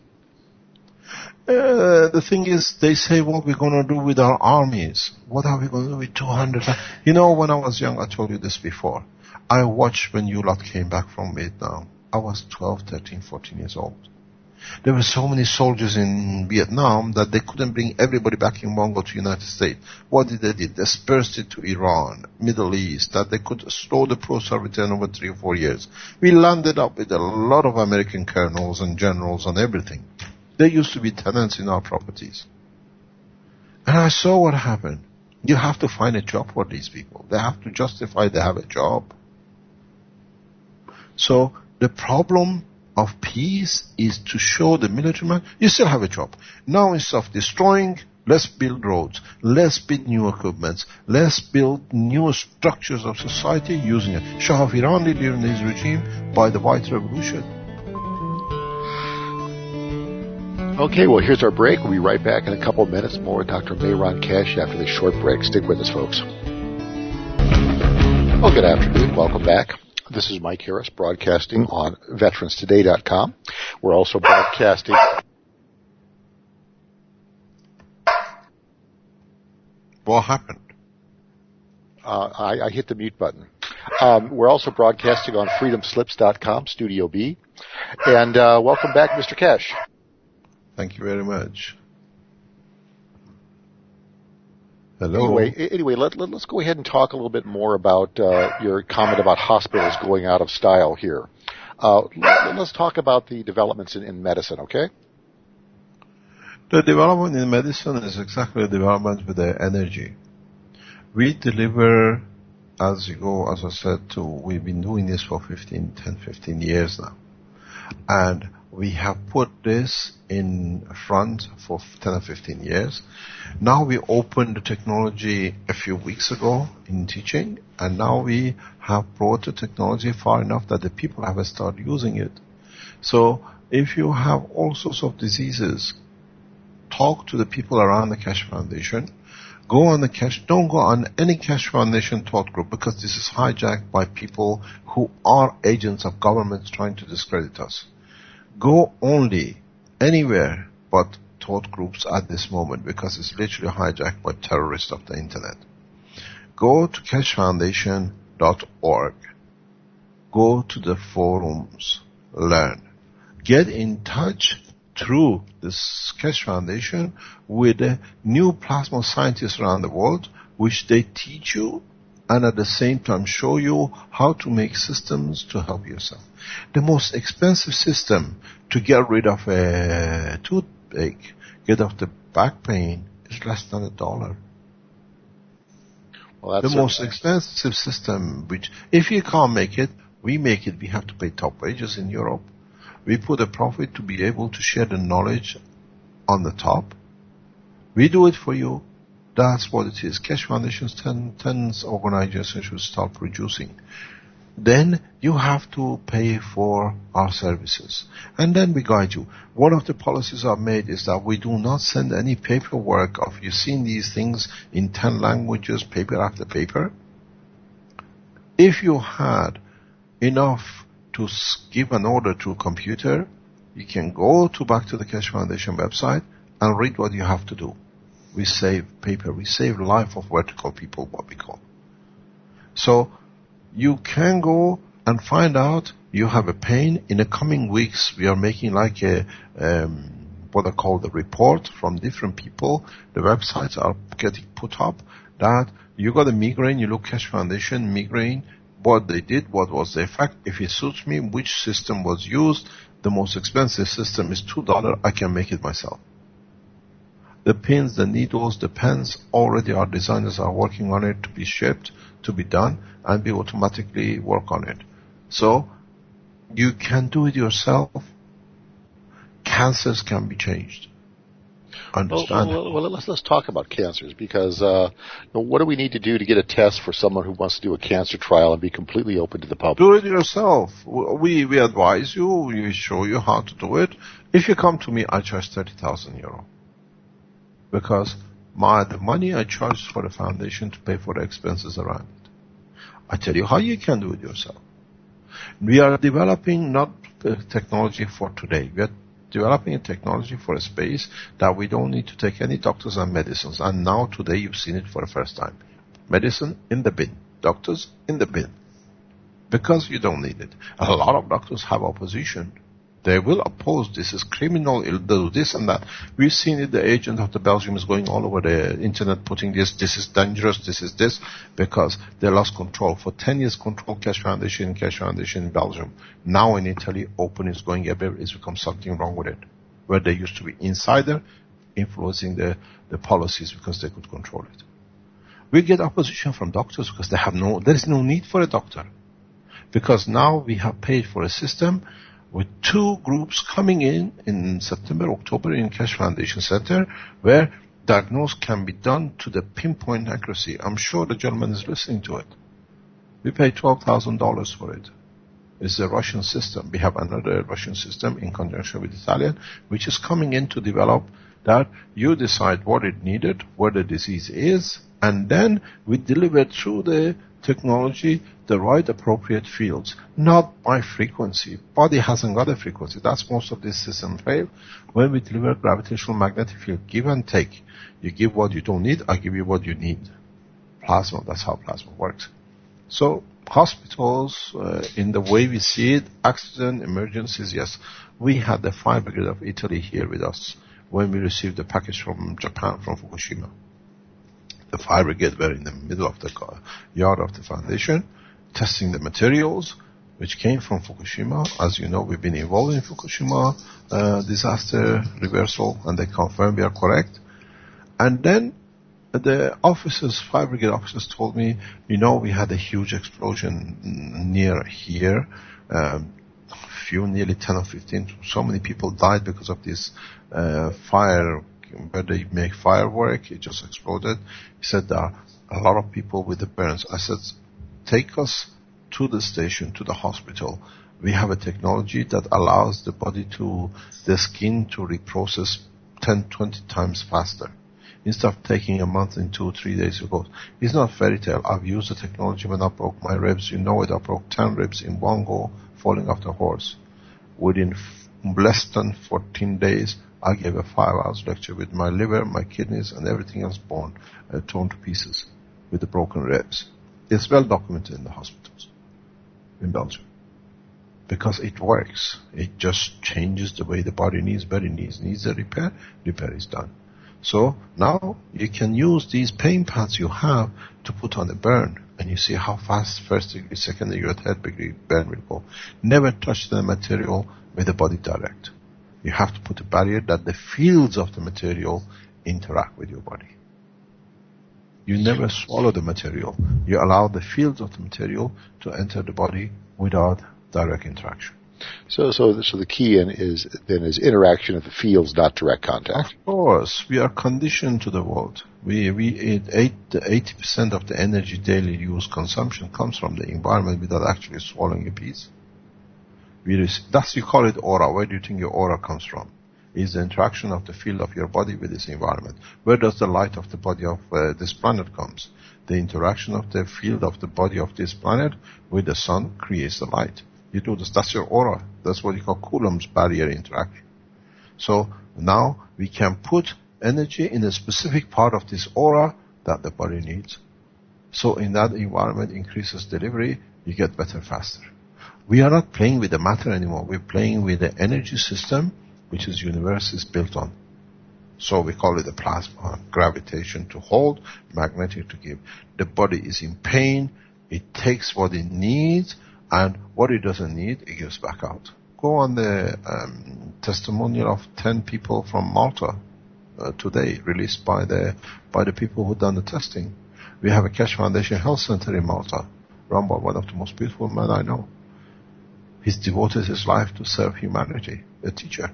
The thing is, they say what we're going to do with our armies. What are we going to do with 200? You know, when I was young, I told you this before. I watched when you lot came back from Vietnam. I was 12, 13, 14 years old. There were so many soldiers in Vietnam that they couldn't bring everybody back in one go to United States. What did they do? They dispersed it to Iran, Middle East, that they could slow the process of return over 3 or 4 years. We landed up with a lot of American colonels and generals and everything. They used to be tenants in our properties. And I saw what happened. You have to find a job for these people. They have to justify they have a job. So the problem of peace is to show the military man, you still have a job. Now instead of destroying, let's build roads, let's build new equipments, let's build new structures of society using it. Shah of Iran did during his regime by the White Revolution. Okay, well, here's our break. We'll be right back in a couple of minutes more with Dr. Mehran Keshe after this short break. Stick with us, folks. Well, good afternoon. Welcome back. This is Mike Harris broadcasting on veteranstoday.com. We're also broadcasting... What happened? I hit the mute button. We're also broadcasting on freedomslips.com, Studio B. And welcome back, Mr. Keshe. Thank you very much. Hello. Anyway, let's go ahead and talk a little bit more about your comment about hospitals going out of style here. Let's talk about the developments in medicine, okay? The development in medicine is exactly the development with the energy. We deliver as you go, as I said, we've been doing this for 10, 15 years now. And we have put this in front for 10 or 15 years. Now we opened the technology a few weeks ago in teaching, and now we have brought the technology far enough that the people have started using it. So if you have all sorts of diseases, talk to the people around the Keshe Foundation. Go on the Keshe, don't go on any Keshe Foundation thought group, because this is hijacked by people who are agents of governments trying to discredit us. Go only anywhere but thought groups at this moment, because it's literally hijacked by terrorists of the internet. Go to keshefoundation.org. Go to the forums. Learn. Get in touch through this Keshe Foundation with the new plasma scientists around the world, which they teach you and at the same time show you how to make systems to help yourself. The most expensive system to get rid of a toothache, get off the back pain, is less than $1. Well, that's the most expensive system, which if you can't make it, we make it. We have to pay top wages in Europe. We put a profit to be able to share the knowledge on the top. We do it for you. That's what it is. Keshe Foundation's 10 organizations should start producing. then you have to pay for our services. And then we guide you. One of the policies I've made is that we do not send any paperwork of you seeing these things in 10 languages, paper after paper. If you had enough to give an order to a computer, you can go back to the Keshe Foundation website and read what you have to do. We save paper, we save life of vertical people, what we call. So you can go and find out you have a pain. In the coming weeks, we are making like a, what I call the report from different people. The websites are getting put up that you got a migraine, you look Keshe Foundation, migraine, what they did, what was the effect, if it suits me, which system was used. The most expensive system is $2, I can make it myself. The pins, the needles, the pens, already our designers are working on it to be shipped, to be done, and we automatically work on it. So, you can do it yourself. Cancers can be changed. Understand? Well, let's talk about cancers, because what do we need to do to get a test for someone who wants to do a cancer trial and be completely open to the public? Do it yourself. We advise you, we show you how to do it. If you come to me, I charge €30,000. Because the money I charge for the foundation to pay for the expenses around it. I tell you how you can do it yourself. We are developing not technology for today. We are developing a technology for a space that we don't need to take any doctors and medicines. And now today you've seen it for the first time. Medicine in the bin. Doctors in the bin. Because you don't need it. A lot of doctors have opposition. They will oppose this is criminal, it'll do this and that. We've seen it, the agent of the Belgium is going all over the internet putting this is dangerous, this is this, because they lost control. For 10 years control Keshe Foundation in Belgium. Now in Italy, open is going everywhere, it's become something wrong with it. Where they used to be insider, influencing the policies because they could control it. We get opposition from doctors because there is no need for a doctor. Because now we have paid for a system with 2 groups coming in September, October in Keshe Foundation Center, where diagnosis can be done to the pinpoint accuracy. I'm sure the gentleman is listening to it. We pay $12,000 for it. It's a Russian system. We have another Russian system in conjunction with Italian, which is coming in to develop that you decide what it needed, where the disease is, and then we deliver through the technology the right appropriate fields, not by frequency. Body hasn't got a frequency. That's most of this system fail. When we deliver gravitational magnetic field, give and take. You give what you don't need, I give you what you need. Plasma, that's how plasma works. So hospitals, in the way we see it, accident, emergencies, yes. We had the fire brigade of Italy here with us when we received the package from Japan, from Fukushima. The fire brigade were in the middle of the yard of the foundation, testing the materials which came from Fukushima. As you know, we've been involved in Fukushima disaster reversal, and they confirmed we are correct. And then the officers, fire brigade officers told me, we had a huge explosion near here. Nearly 10 or 15, so many people died because of this fire, where they make firework, it just exploded. He said there are a lot of people with the burns. I said, take us to the station, to the hospital. We have a technology that allows the skin to reprocess 10, 20 times faster. Instead of taking a month and 2 or 3 days ago. It's not fairy tale. I've used the technology when I broke my ribs. I broke 10 ribs in one go, falling off the horse. Within less than 14 days, I gave a 5-hour lecture with my liver, my kidneys, and everything else torn to pieces with the broken ribs. It's well documented in the hospitals in Belgium. Because it works. It just changes the way the body needs a repair is done. So now you can use these pain pads you have to put on a burn, and you see how fast first degree, second degree, or third degree burn will go. Never touch the material with the body direct. You have to put a barrier that the fields of the material interact with your body. You never swallow the material. You allow the fields of the material to enter the body without direct interaction. So the key is interaction of the fields, not direct contact. Of course, we are conditioned to the world. We eat 80% of the energy daily use consumption comes from the environment without actually swallowing a piece. Thus you call it aura. Where do you think your aura comes from? Is the interaction of the field of your body with this environment. Where does the light of the body of this planet comes? The interaction of the field of the body of this planet with the sun creates the light. You do this, that's your aura. That's what you call Coulomb's barrier interaction. So now we can put energy in a specific part of this aura that the body needs. So in that environment increases delivery, you get better faster. We are not playing with the matter anymore. We're playing with the energy system which is universe is built on. So we call it the plasma, gravitation to hold, magnetic to give. The body is in pain, it takes what it needs, and what it doesn't need, it gives back out. Go on the testimonial of 10 people from Malta today, released by the people who done the testing. We have a Keshe Foundation health center in Malta, run by one of the most beautiful men I know. He's devoted his life to serve humanity, a teacher.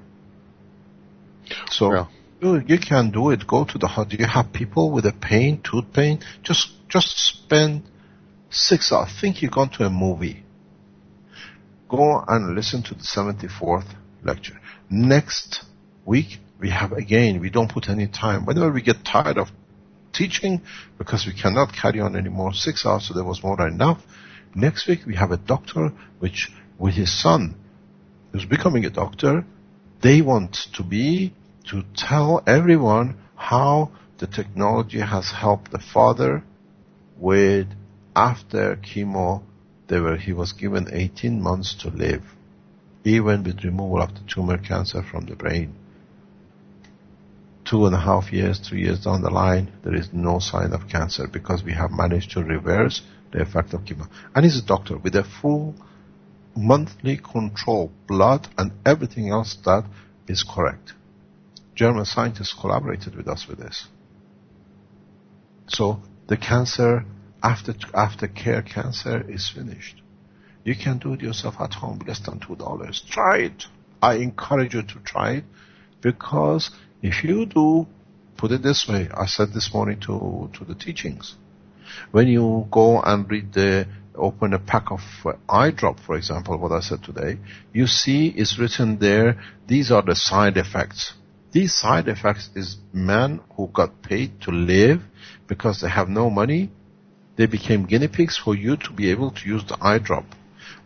So yeah. You can do it. Go to the heart. Do you have people with a pain, tooth pain? Just spend 6 hours. Think you've gone to a movie. Go and listen to the 74th lecture. Next week, we don't put any time. Whenever we get tired of teaching, because we cannot carry on anymore, 6 hours, so there was more than enough. Next week, we have a doctor, which with his son, who's becoming a doctor, they want to tell everyone how the technology has helped the father with, after chemo, he was given 18 months to live, even with removal of the tumor cancer from the brain. 2.5 years, 3 years down the line, there is no sign of cancer because we have managed to reverse the effect of chemo. And he's a doctor with a full monthly control, blood and everything else that is correct. German scientists collaborated with us with this. So the cancer, aftercare cancer is finished. You can do it yourself at home, less than $2. Try it. I encourage you to try it, because if you do, put it this way, I said this morning to the teachings, when you go and open a pack of eye drop, for example, what I said today, you see it's written there, these are the side effects. These side effects is men who got paid to live because they have no money. They became guinea pigs for you to be able to use the eye drop.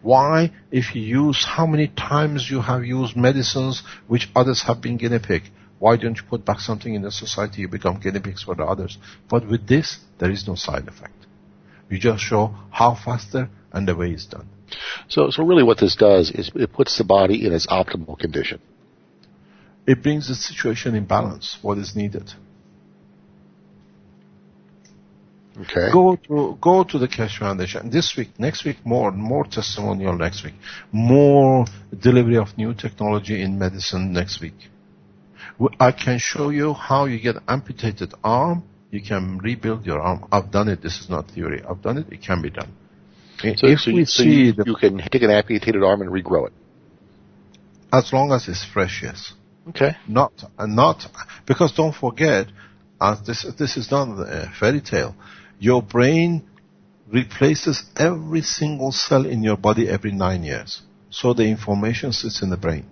Why? If you use, how many times you have used medicines which others have been guinea pig? Why don't you put back something in the society, you become guinea pigs for the others? But with this, there is no side effect. You just show how faster and the way it's done. So really what this does is it puts the body in its optimal condition. It brings the situation in balance, what is needed. Okay. Go to the Keshe Foundation this week, next week more testimonial next week, more delivery of new technology in medicine next week. I can show you how you get amputated arm. You can rebuild your arm. I've done it. This is not theory. I've done it. It can be done. You can take an amputated arm and regrow it. As long as it's fresh, yes. Okay. Not because don't forget, this is not a fairy tale. Your brain replaces every single cell in your body every 9 years. So the information sits in the brain.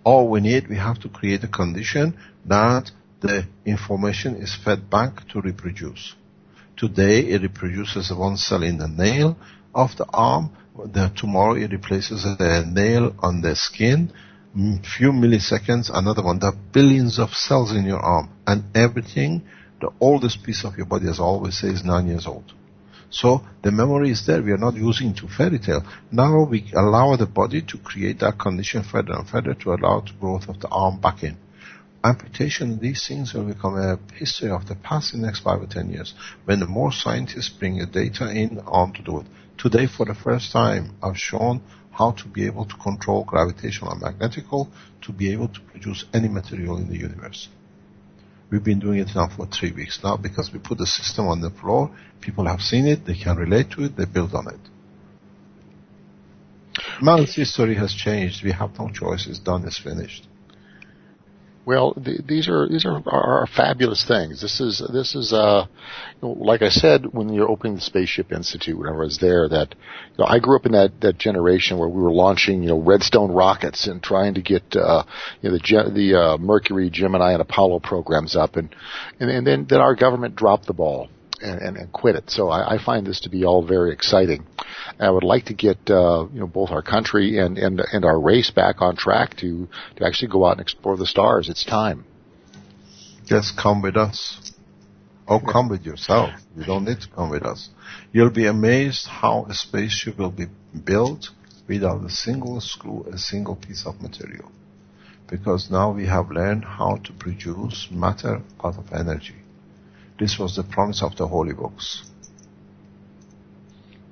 All we have to create a condition that the information is fed back to reproduce. Today it reproduces one cell in the nail of the arm. Tomorrow it replaces a nail on the skin. Few milliseconds, another one. There are billions of cells in your arm, and everything, the oldest piece of your body, as I always say, is 9 years old. So the memory is there. We are not using to fairy tale. Now we allow the body to create that condition further and further to allow the growth of the arm back in. Amputation, these things will become a history of the past in the next 5 or 10 years, when the more scientists bring the data in on to do it. Today, for the first time, I've shown how to be able to control gravitational and magnetical to be able to produce any material in the universe. We've been doing it now for 3 weeks now because we put the system on the floor. People have seen it. They can relate to it. They build on it. Man's history has changed. We have no choice. It's done. It's finished. Well, these are fabulous things. This is like I said when you're opening the Spaceship Institute, whenever I was there, that I grew up in that generation where we were launching Redstone rockets and trying to get the Mercury, Gemini, and Apollo programs up, and then our government dropped the ball and quit it. So I find this to be all very exciting. And I would like to get both our country and our race back on track to actually go out and explore the stars. It's time. Just come with us. Or come with yourself. You don't need to come with us. You'll be amazed how a spaceship will be built without a single screw, a single piece of material. Because now we have learned how to produce matter out of energy. This was the promise of the holy books.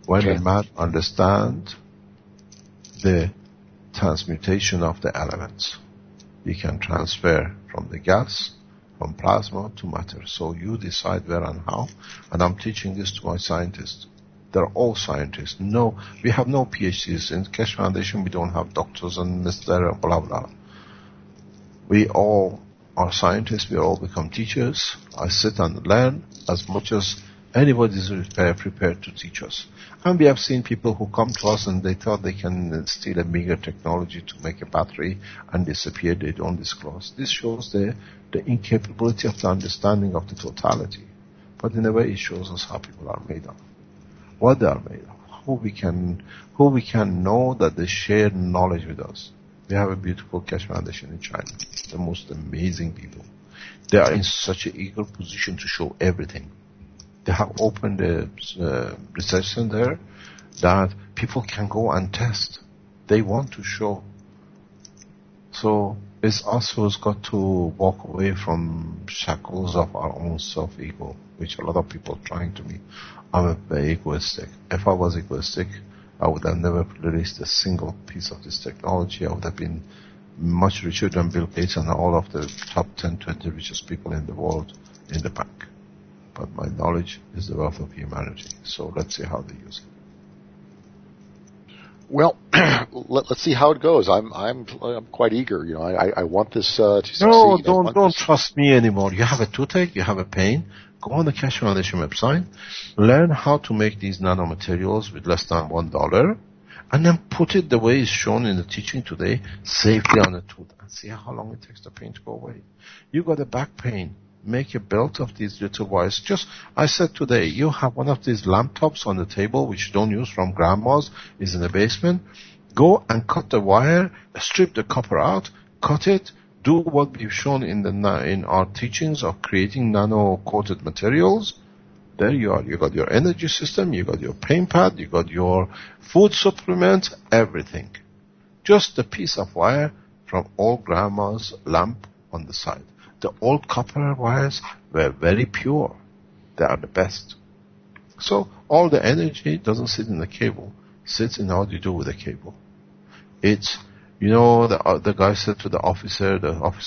When a man understands the transmutation of the elements, he can transfer from the gas, from plasma to matter. So you decide where and how, and I'm teaching this to my scientists. They're all scientists. No, we have no PhDs. In Keshe Foundation, we don't have doctors and Mr. blah blah. We all are scientists. We all become teachers. I sit and learn as much as anybody is prepared to teach us. And we have seen people who come to us and they thought they can steal a meager technology to make a battery and disappear. They don't disclose. This shows the incapability of the understanding of the totality. But in a way, it shows us how people are made of, what they are made of, who we can know that they share knowledge with us. We have a beautiful Keshe Foundation in China. The most amazing people. They are in such an eager position to show everything. They have opened a research center that people can go and test. They want to show. So it's us who's got to walk away from shackles of our own self-ego, which a lot of people are trying to be. I'm very egoistic. If I was egoistic, I would have never released a single piece of this technology. I would have been much richer than Bill Gates and all of the top 10, 20 richest people in the world in the bank. But my knowledge is the wealth of humanity. So let's see how they use it. Well, let's see how it goes. I'm quite eager. I want this to succeed. No, don't trust me anymore. You have a toothache, you have a pain. Go on the Keshe Foundation website, learn how to make these nanomaterials with less than $1, and then put it the way it's shown in the teaching today, safely on the tooth, and see how long it takes the pain to go away. You got a back pain. Make a belt of these little wires. I said today, you have one of these lamp tops on the table, which you don't use from grandma's, is in the basement. Go and cut the wire, strip the copper out, cut it, do what we've shown in our teachings of creating nano-coated materials. There you are. You got your energy system, you got your pain pad, you got your food supplement, everything. Just a piece of wire from old grandma's lamp on the side. The old copper wires were very pure. They are the best. So all the energy doesn't sit in the cable, sits in what you do with the cable. It's, the guy said to the officer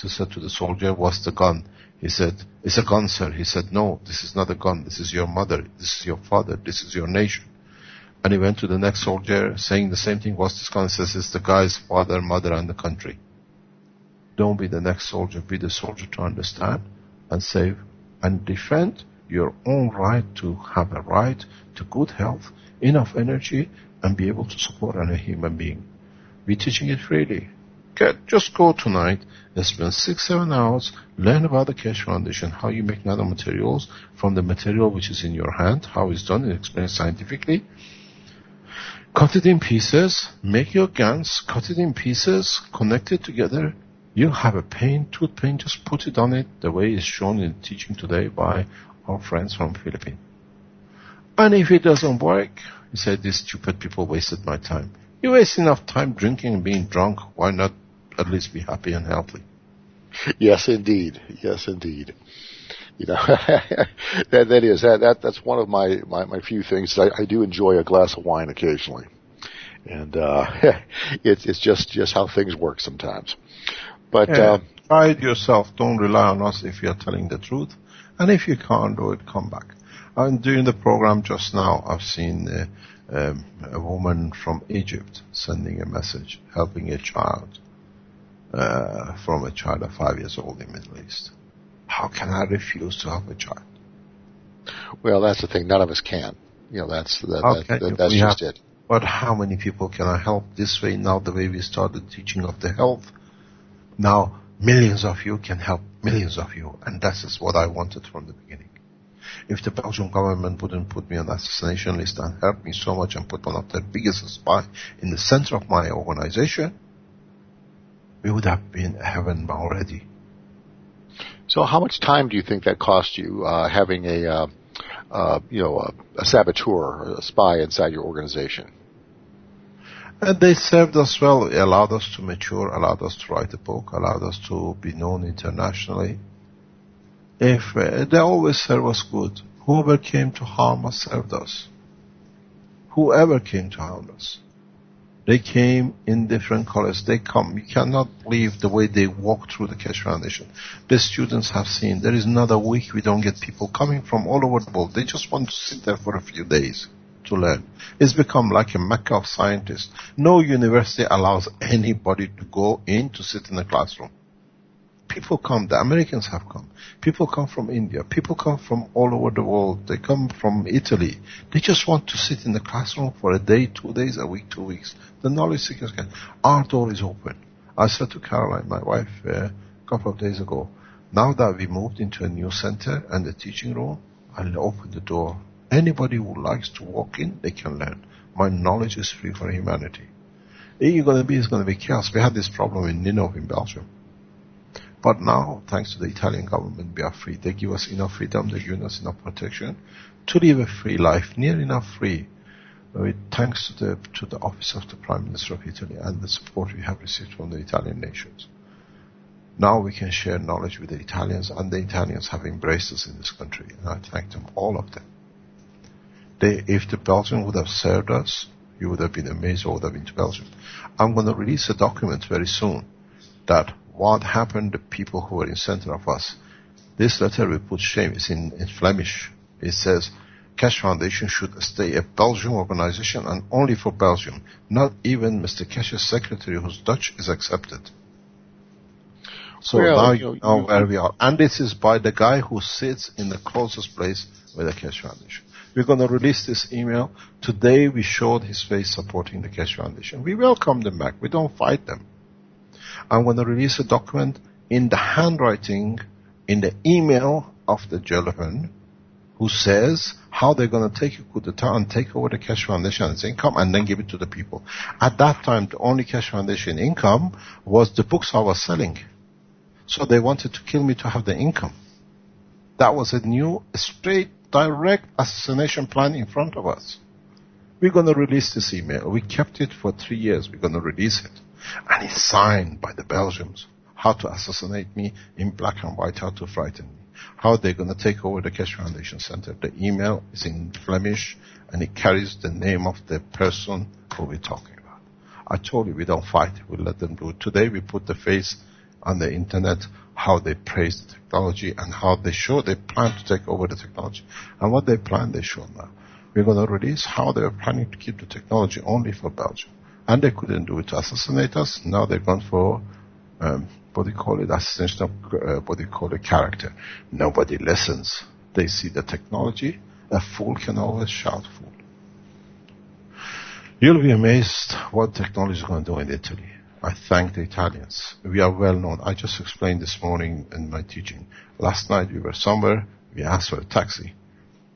said to the soldier, what's the gun? He said, it's a gun, sir. He said, no, this is not a gun. This is your mother. This is your father. This is your nation. And he went to the next soldier saying the same thing. What's this gun? He says, it's the guy's father, mother, and the country. Don't be the next soldier. Be the soldier to understand and save and defend your own right to have a right to good health, enough energy, and be able to support a human being. We're teaching it freely. Just go tonight and spend 6-7 hours, learn about the Keshe Foundation, how you make nanomaterials from the material which is in your hand, how it's done and explained scientifically. Cut it in pieces, make your guns, cut it in pieces, connect it together. You have a pain, tooth pain, just put it on it the way it's shown in teaching today by our friends from Philippines. And if it doesn't work, you say, these stupid people wasted my time. You waste enough time drinking and being drunk. Why not at least be happy and healthy? Yes, indeed. Yes, indeed. That's one of my few things. I do enjoy a glass of wine occasionally, and it's just how things work sometimes. But try it yourself. Don't rely on us if you're telling the truth, and if you can't do it, come back. And during the program just now, I've seen a woman from Egypt sending a message, helping a child from a child of 5 years old in the Middle East. How can I refuse to help a child? Well, that's the thing. None of us can. That's just it. But how many people can I help this way now, the way we started teaching of the health? Now, millions of you can help millions of you, and that is what I wanted from the beginning. If the Belgian government wouldn't put me on the assassination list and help me so much and put one of their biggest spy in the center of my organization, we would have been heaven already. So how much time do you think that cost you, having a saboteur, a spy inside your organization? And they served us well. It allowed us to mature, allowed us to write a book, allowed us to be known internationally. If they always serve us good. Whoever came to harm us served us. Whoever came to harm us. They came in different colors. They come. You cannot believe the way they walk through the Keshe Foundation. The students have seen. There is not a week we don't get people coming from all over the world. They just want to sit there for a few days to learn. It's become like a mecca of scientists. No university allows anybody to go in to sit in a classroom. People come. The Americans have come. People come from India. People come from all over the world. They come from Italy. They just want to sit in the classroom for a day, 2 days, a week, 2 weeks. The knowledge seekers can. Our door is open. I said to Caroline, my wife, a couple of days ago, now that we moved into a new center and the teaching room, I'll open the door. Anybody who likes to walk in, they can learn. My knowledge is free for humanity. It's going to be chaos. We had this problem in Ninove in Belgium. But now, thanks to the Italian government, we are free. They give us enough freedom, they give us enough protection to live a free life, near enough free. Thanks to the office of the Prime Minister of Italy and the support we have received from the Italian nations. Now we can share knowledge with the Italians, and the Italians have embraced us in this country, and I thank them, all of them. If the Belgians would have served us, you would have been amazed what would have been to Belgium. I'm going to release a document very soon that what happened to people who were in center of us. This letter will put shame. It's in Flemish. It says, Keshe Foundation should stay a Belgian organization and only for Belgium. Not even Mr. Keshe's secretary, who's Dutch, is accepted. So now you know where we are. And this is by the guy who sits in the closest place with the Keshe Foundation. We're going to release this email. Today we showed his face supporting the Keshe Foundation. We welcome them back. We don't fight them. I'm going to release a document in the handwriting, in the email of the gentleman who says how they're going to take a coup d'etat and take over the Keshe Foundation and its income and then give it to the people. At that time, the only Keshe Foundation income was the books I was selling. So they wanted to kill me to have the income. That was a new, straight, direct assassination plan in front of us. We're going to release this email. We kept it for 3 years. We're going to release it. And it's signed by the Belgians. How to assassinate me in black and white, how to frighten me. How they're going to take over the Keshe Foundation Center. The email is in Flemish and it carries the name of the person who we're talking about. I told you we don't fight. We let them do it. Today we put the face on the internet, how they praise the technology and how they plan to take over the technology. And what they plan, they show now. We're going to release how they're planning to keep the technology only for Belgium. And they couldn't do it to assassinate us. Now they've gone for, assassination of, character. Nobody listens. They see the technology. A fool can always shout fool. You'll be amazed what technology is going to do in Italy. I thank the Italians. We are well known. I just explained this morning in my teaching. Last night we were somewhere. We asked for a taxi.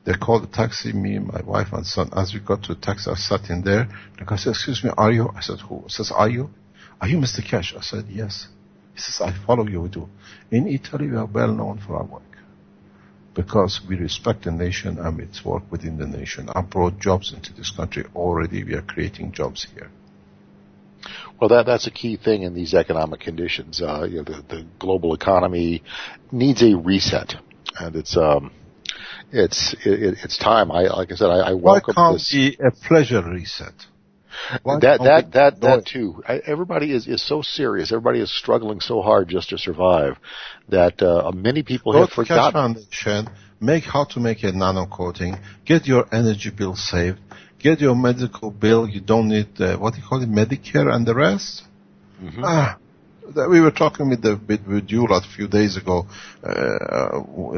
They called the taxi, me, my wife, and son. As we got to the taxi, I sat in there. The guy said, excuse me, are you? I said, who? He says, are you? Are you Mr. Keshe? I said, yes. He says, I follow you, we do. In Italy, we are well known for our work. Because we respect the nation and we work within the nation. I brought jobs into this country already. We are creating jobs here. Well, that's a key thing in these economic conditions. The global economy needs a reset. And it's time. Like I said, I welcome this. Why can't be a pleasure reset? That too. Everybody is so serious. Everybody is struggling so hard just to survive that many people have forgotten. Keshe Foundation, how to make a nano coating, get your energy bill saved, get your medical bill. You don't need, what do you call it, Medicare and the rest. We were talking with you a few days ago,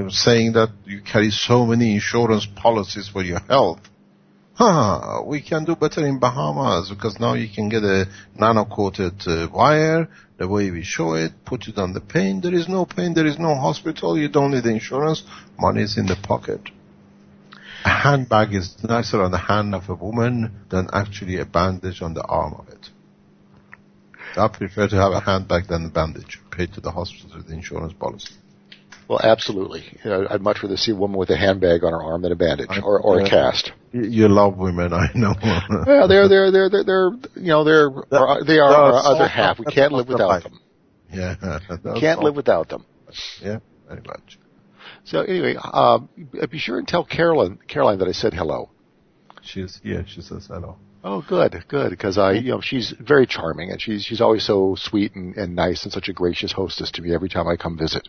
saying that you carry so many insurance policies for your health. We can do better in Bahamas, because now you can get a nano-coated wire, the way we show it, put it on the pain. There is no pain, there is no hospital, you don't need insurance, money is in the pocket. A handbag is nicer on the hand of a woman than actually a bandage on the arm of it. I prefer to have a handbag than a bandage paid to the hospital with the insurance policy. Well, absolutely. I'd much rather see a woman with a handbag on her arm than a bandage or a cast. You love women, I know. Well, they are our other half. We can't live without them. Yeah, can't live without them. Yeah, very much. So anyway, be sure and tell Caroline that I said hello. She's here. She says hello. Oh, good, because she's very charming, and she's always so sweet and nice, and such a gracious hostess to me every time I come visit.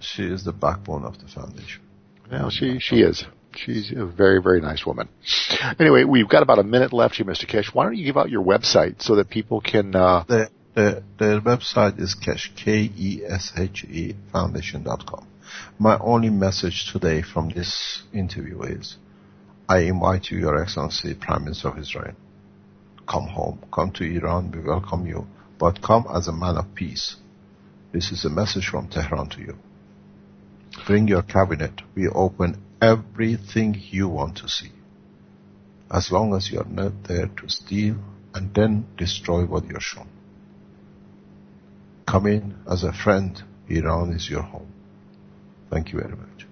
She is the backbone of the foundation. Well, she is. She's a very, very nice woman. Anyway, we've got about a minute left here, Mr. Keshe. Why don't you give out your website so that people can... The website is Keshe, Keshe Foundation.com. My only message today from this interview is, I invite you, Your Excellency, Prime Minister of Israel. Come home. Come to Iran. We welcome you. But come as a man of peace. This is a message from Tehran to you. Bring your cabinet. We open everything you want to see. As long as you are not there to steal and then destroy what you're shown. Come in as a friend. Iran is your home. Thank you very much.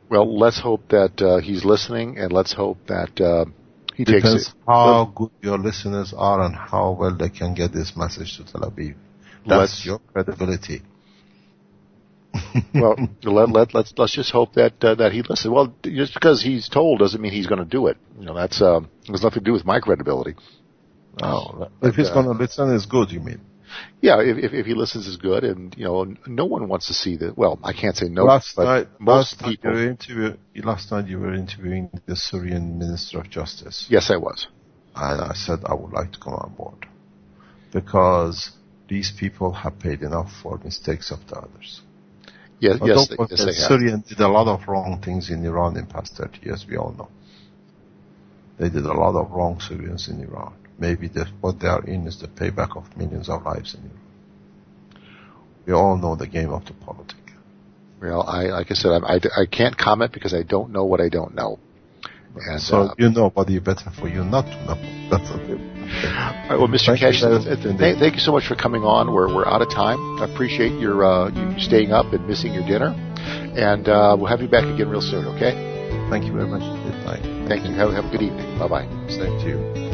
Well, let's hope that he's listening, and let's hope that he takes it. Depends how good your listeners are and how well they can get this message to Tel Aviv. That's your credibility. Well, let's just hope that he listens. Well, just because he's told doesn't mean he's going to do it. That's has nothing to do with my credibility. Oh, if he's going to listen, it's good. You mean? Yeah, if he listens, is good, and no one wants to see that. Well, I can't say no. Last night you were interviewing the Syrian Minister of Justice. Yes, I was, and I said I would like to come on board because these people have paid enough for mistakes of the others. Yes, they have. Syrians did a lot of wrong things in Iran in the past 30 years. We all know they did a lot of wrong Syrians in Iran. Maybe what they are in is the payback of millions of lives in Iran. We all know the game of the politics. Well, like I said, I can't comment because I don't know what I don't know. And, so but it's better for you not to know. That's okay. All right, well, Mr. Keshe, thank you so much for coming on. We're out of time. I appreciate you staying up and missing your dinner, and we'll have you back again real soon. Okay? Thank you very much. Good night. Thank you. Have a good evening. Bye bye. Same to you.